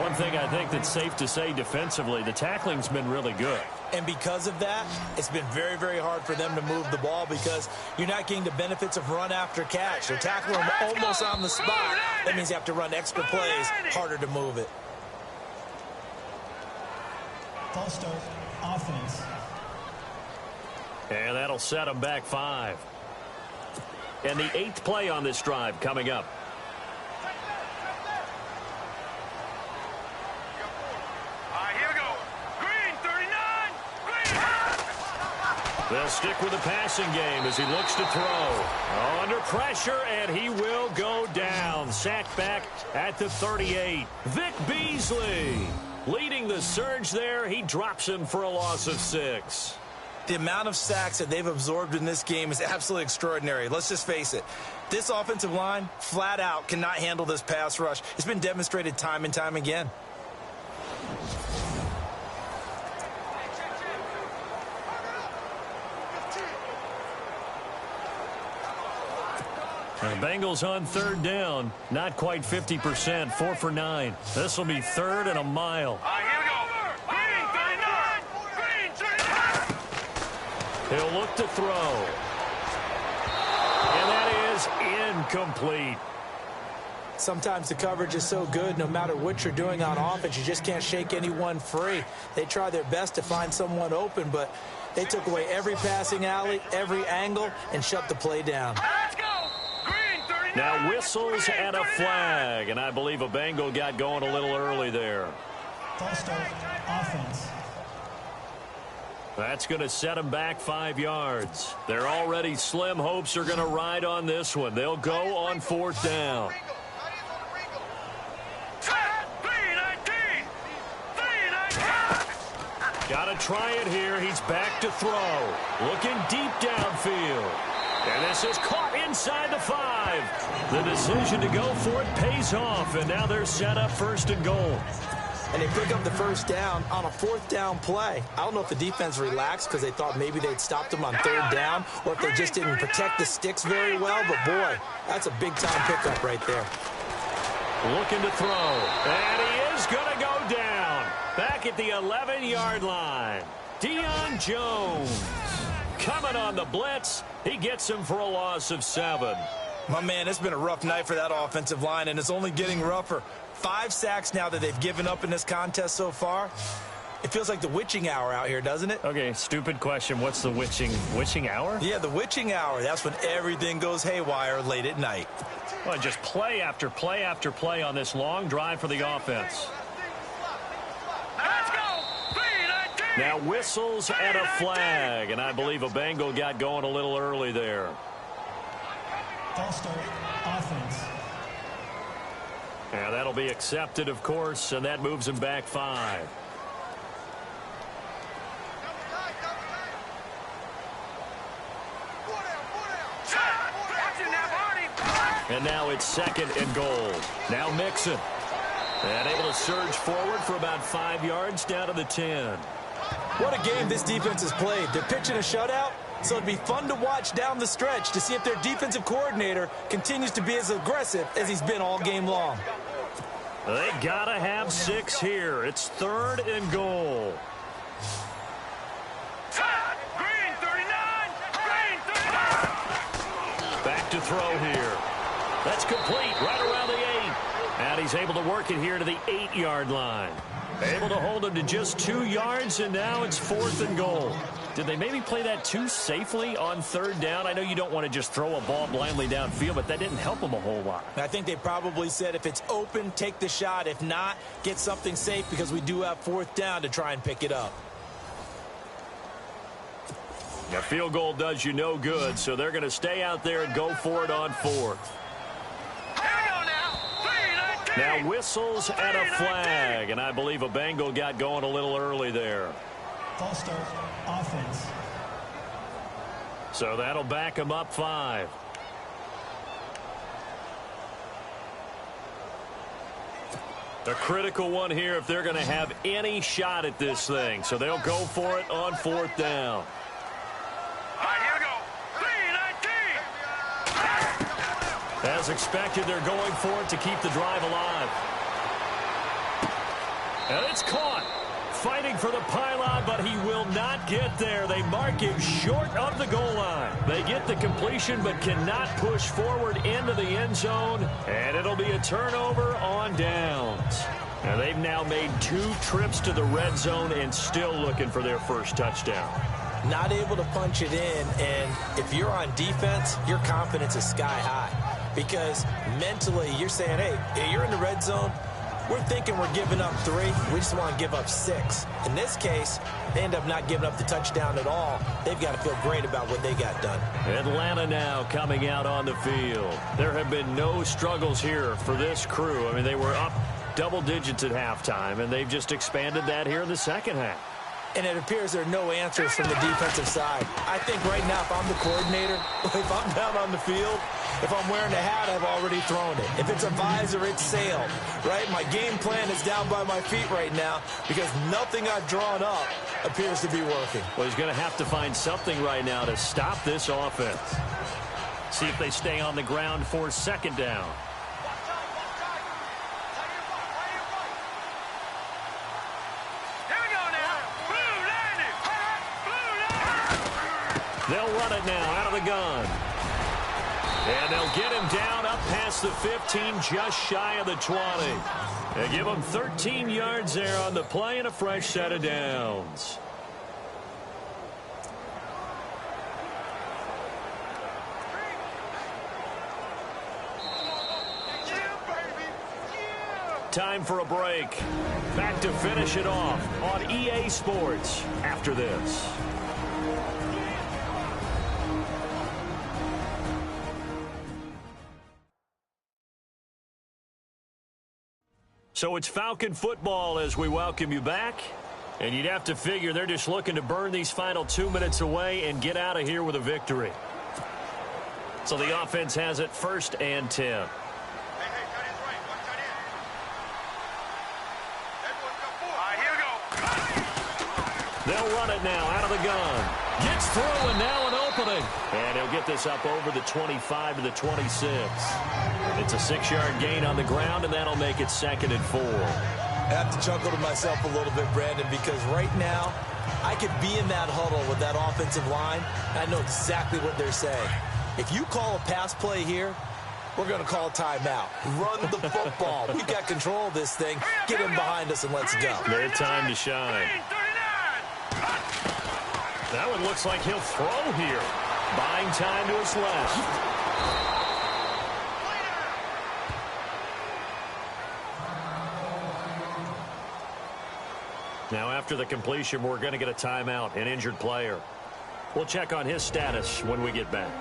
S3: One thing I think that's safe to say defensively, the tackling's been really good.
S4: And because of that, it's been very, very hard for them to move the ball because you're not getting the benefits of run after catch. They're tackling them almost on the spot. That means you have to run extra plays, harder to move it.
S7: False start, offense.
S3: And that'll set them back 5. And the 8th play on this drive coming up.
S5: All right, here we go. Green 39. Green.
S3: They'll stick with the passing game as he looks to throw. Under pressure, and he will go down. Sacked back at the 38. Vic Beasley leading the surge there. He drops him for a loss of 6.
S4: The amount of sacks that they've absorbed in this game is absolutely extraordinary. Let's just face it. This offensive line, flat out, cannot handle this pass rush. It's been demonstrated time and time again.
S3: The Bengals on third down. Not quite 50%. 4 for 9. This will be third and a mile.
S5: All right, here we go. Green 39. Green 39.
S3: He'll look to throw. And that is is incomplete.
S4: Sometimes the coverage is so good, no matter what you're doing on offense, you just can't shake anyone free. They try their best to find someone open, but they took away every passing alley, every angle, and shut the play down.
S5: Let's go. Green 39.
S3: Now whistles
S5: Green
S3: and a
S5: 39.
S3: flag, and I believe a Bengal got going a little early there.
S7: False start, offense.
S3: That's going to set them back 5 yards. They're already slim hopes are going to ride on this one. They'll go on 4th down. Got to try it here. He's back to throw. Looking deep downfield. And this is caught inside the 5. The decision to go for it pays off, and now they're set up 1st and goal.
S4: And they pick up the 1st down on a 4th down play. I don't know if the defense relaxed because they thought maybe they'd stopped them on 3rd down, or if they just didn't protect the sticks very well. But, boy, that's a big-time pickup right there.
S3: Looking to throw. And he is going to go down. Back at the 11-yard line. Deion Jones coming on the blitz. He gets him for a loss of 7.
S4: My man, it's been a rough night for that offensive line, and it's only getting rougher. 5 sacks now that they've given up in this contest so far. It feels like the witching hour out here, doesn't it?
S3: Okay, stupid question. What's the witching hour?
S4: Yeah, the witching hour. That's when everything goes haywire late at night.
S3: Well, just play after play after play on this long drive for the offense.
S5: Let's go. Green 19.
S3: Now whistles and a flag, and I believe a Bengal got going a little early there.
S7: False start, offense.
S3: Yeah, that'll be accepted, of course, and that moves him back 5. And now it's 2nd and goal. Now Mixon. And able to surge forward for about 5 yards down to the 10.
S4: What a game this defense has played. They're pitching a shutout, so it'd be fun to watch down the stretch to see if their defensive coordinator continues to be as aggressive as he's been all game long.
S3: They gotta have 6 here. It's 3rd and goal.
S5: Green 39. Green 39.
S3: Back to throw here. That's complete right around the 8. And he's able to work it here to the 8-yard line. Able to hold him to just 2 yards, and now it's 4th and goal. Did they maybe play that too safely on 3rd down? I know you don't want to just throw a ball blindly downfield, but that didn't help them a whole lot.
S4: I think they probably said if it's open, take the shot. If not, get something safe because we do have 4th down to try and pick it up.
S3: A field goal does you no good, so they're going to stay out there and go for it on 4th. Now whistles and a flag, and I believe a Bengal got going a little early there.
S7: False start, offense.
S3: So that'll back him up 5. A critical one here if they're going to have any shot at this thing. So they'll go for it on 4th down.
S5: All right, here we go. Green 19.
S3: As expected, they're going for it to keep the drive alive. And it's caught. Fighting for the pylon, but he will not get there. They mark him short of the goal line. They get the completion, but cannot push forward into the end zone. And it'll be a turnover on downs. And they've now made 2 trips to the red zone and still looking for their first touchdown.
S4: Not able to punch it in, and if you're on defense, your confidence is sky high. Because mentally, you're saying, hey, you're in the red zone. We're thinking we're giving up 3. We just want to give up 6. In this case, they end up not giving up the touchdown at all. They've got to feel great about what they got done.
S3: Atlanta now coming out on the field. There have been no struggles here for this crew. I mean, they were up double digits at halftime, and they've just expanded that here in the second half.
S4: And it appears there are no answers from the defensive side. I think right now, if I'm the coordinator, if I'm down on the field, if I'm wearing a hat, I've already thrown it. If it's a visor, it's sailed, right? My game plan is down by my feet right now because nothing I've drawn up appears to be working.
S3: Well, he's going to have to find something right now to stop this offense. See if they stay on the ground for 2nd down. They'll run it now out of the gun. And they'll get him down up past the 15, just shy of the 20. They give him 13 yards there on the play and a fresh set of downs. Time for a break. Back to finish it off on EA Sports after this. So it's Falcon football as we welcome you back. And you'd have to figure they're just looking to burn these final 2 minutes away and get out of here with a victory. So the offense has it 1st and 10. They'll run it now out of the gun. Gets through and now an opening. And he'll get this up over the 25 to the 26. It's a 6-yard gain on the ground, and that'll make it 2nd and 4.
S4: I have to chuckle to myself a little bit, Brandon, because right now I could be in that huddle with that offensive line, and I know exactly what they're saying. If you call a pass play here, we're going to call timeout. Run the football. We've got control of this thing. Get him behind us and let's go.
S3: Their time to shine. That one looks like he'll throw here. Buying time to his left. Now after the completion, we're going to get a timeout, an injured player. We'll check on his status when we get back.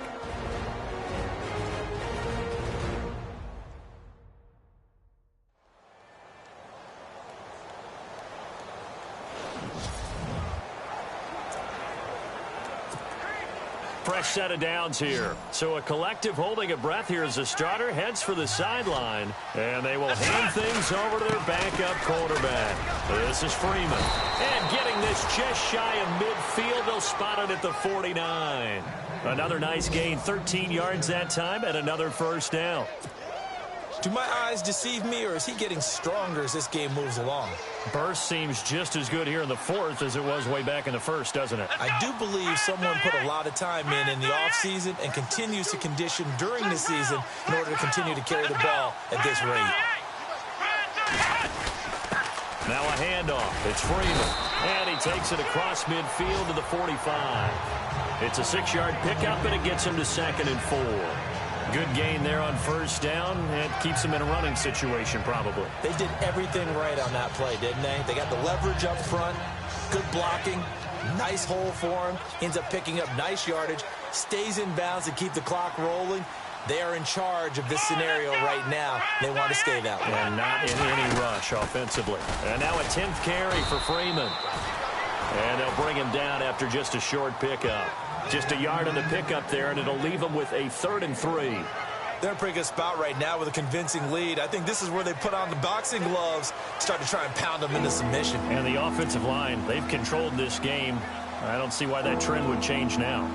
S3: Fresh set of downs here. So a collective holding of breath here as the starter heads for the sideline. And they will hand things over to their backup quarterback. This is Freeman. And getting this just shy of midfield. They'll spot it at the 49. Another nice gain, 13 yards that time, and another first down.
S4: Do my eyes deceive me, or is he getting stronger as this game moves along?
S3: Burst seems just as good here in the 4th as it was way back in the 1st, doesn't it?
S4: I do believe someone put a lot of time in the offseason and continues to condition during the season in order to continue to carry the ball at this rate.
S3: Now a handoff. It's Freeman. And he takes it across midfield to the 45. It's a 6-yard pickup, and it gets him to 2nd and 4. Good gain there on first down. It keeps them in a running situation, probably.
S4: They did everything right on that play, didn't they? They got the leverage up front, good blocking, nice hole for him, ends up picking up nice yardage, stays in bounds to keep the clock rolling. They are in charge of this scenario right now. They want to stay that way.
S3: And not in any rush offensively. And now a 10th carry for Freeman. And they'll bring him down after just a short pickup. Just a yard on the pickup there, and it'll leave them with a 3rd and 3.
S4: They're in a pretty good spot right now with a convincing lead. I think this is where they put on the boxing gloves, start to try and pound them into submission.
S3: And the offensive line, they've controlled this game. I don't see why that trend would change now.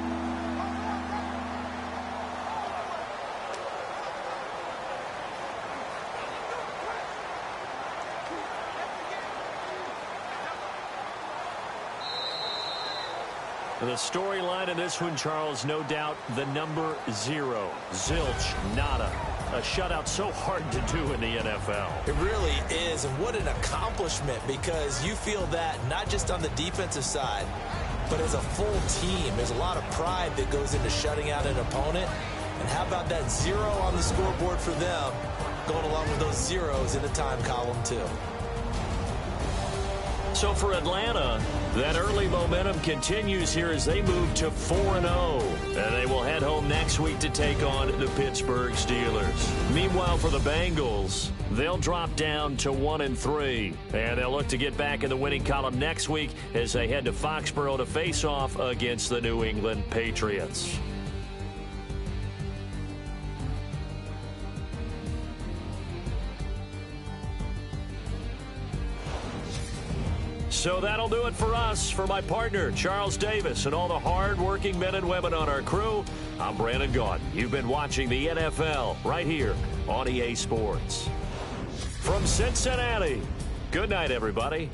S3: The storyline in this one, Charles, no doubt the number 0. Zilch, nada. A shutout so hard to do in the NFL.
S4: It really is, and what an accomplishment, because you feel that not just on the defensive side, but as a full team. There's a lot of pride that goes into shutting out an opponent. And how about that 0 on the scoreboard for them, going along with those zeros in the time column, too.
S3: So for Atlanta, that early momentum continues here as they move to 4-0. And they will head home next week to take on the Pittsburgh Steelers. Meanwhile, for the Bengals, they'll drop down to 1-3. And they'll look to get back in the winning column next week as they head to Foxborough to face off against the New England Patriots. So that'll do it for us. For my partner, Charles Davis, and all the hard-working men and women on our crew, I'm Brandon Gaudin. You've been watching the NFL right here on EA Sports. From Cincinnati, good night, everybody.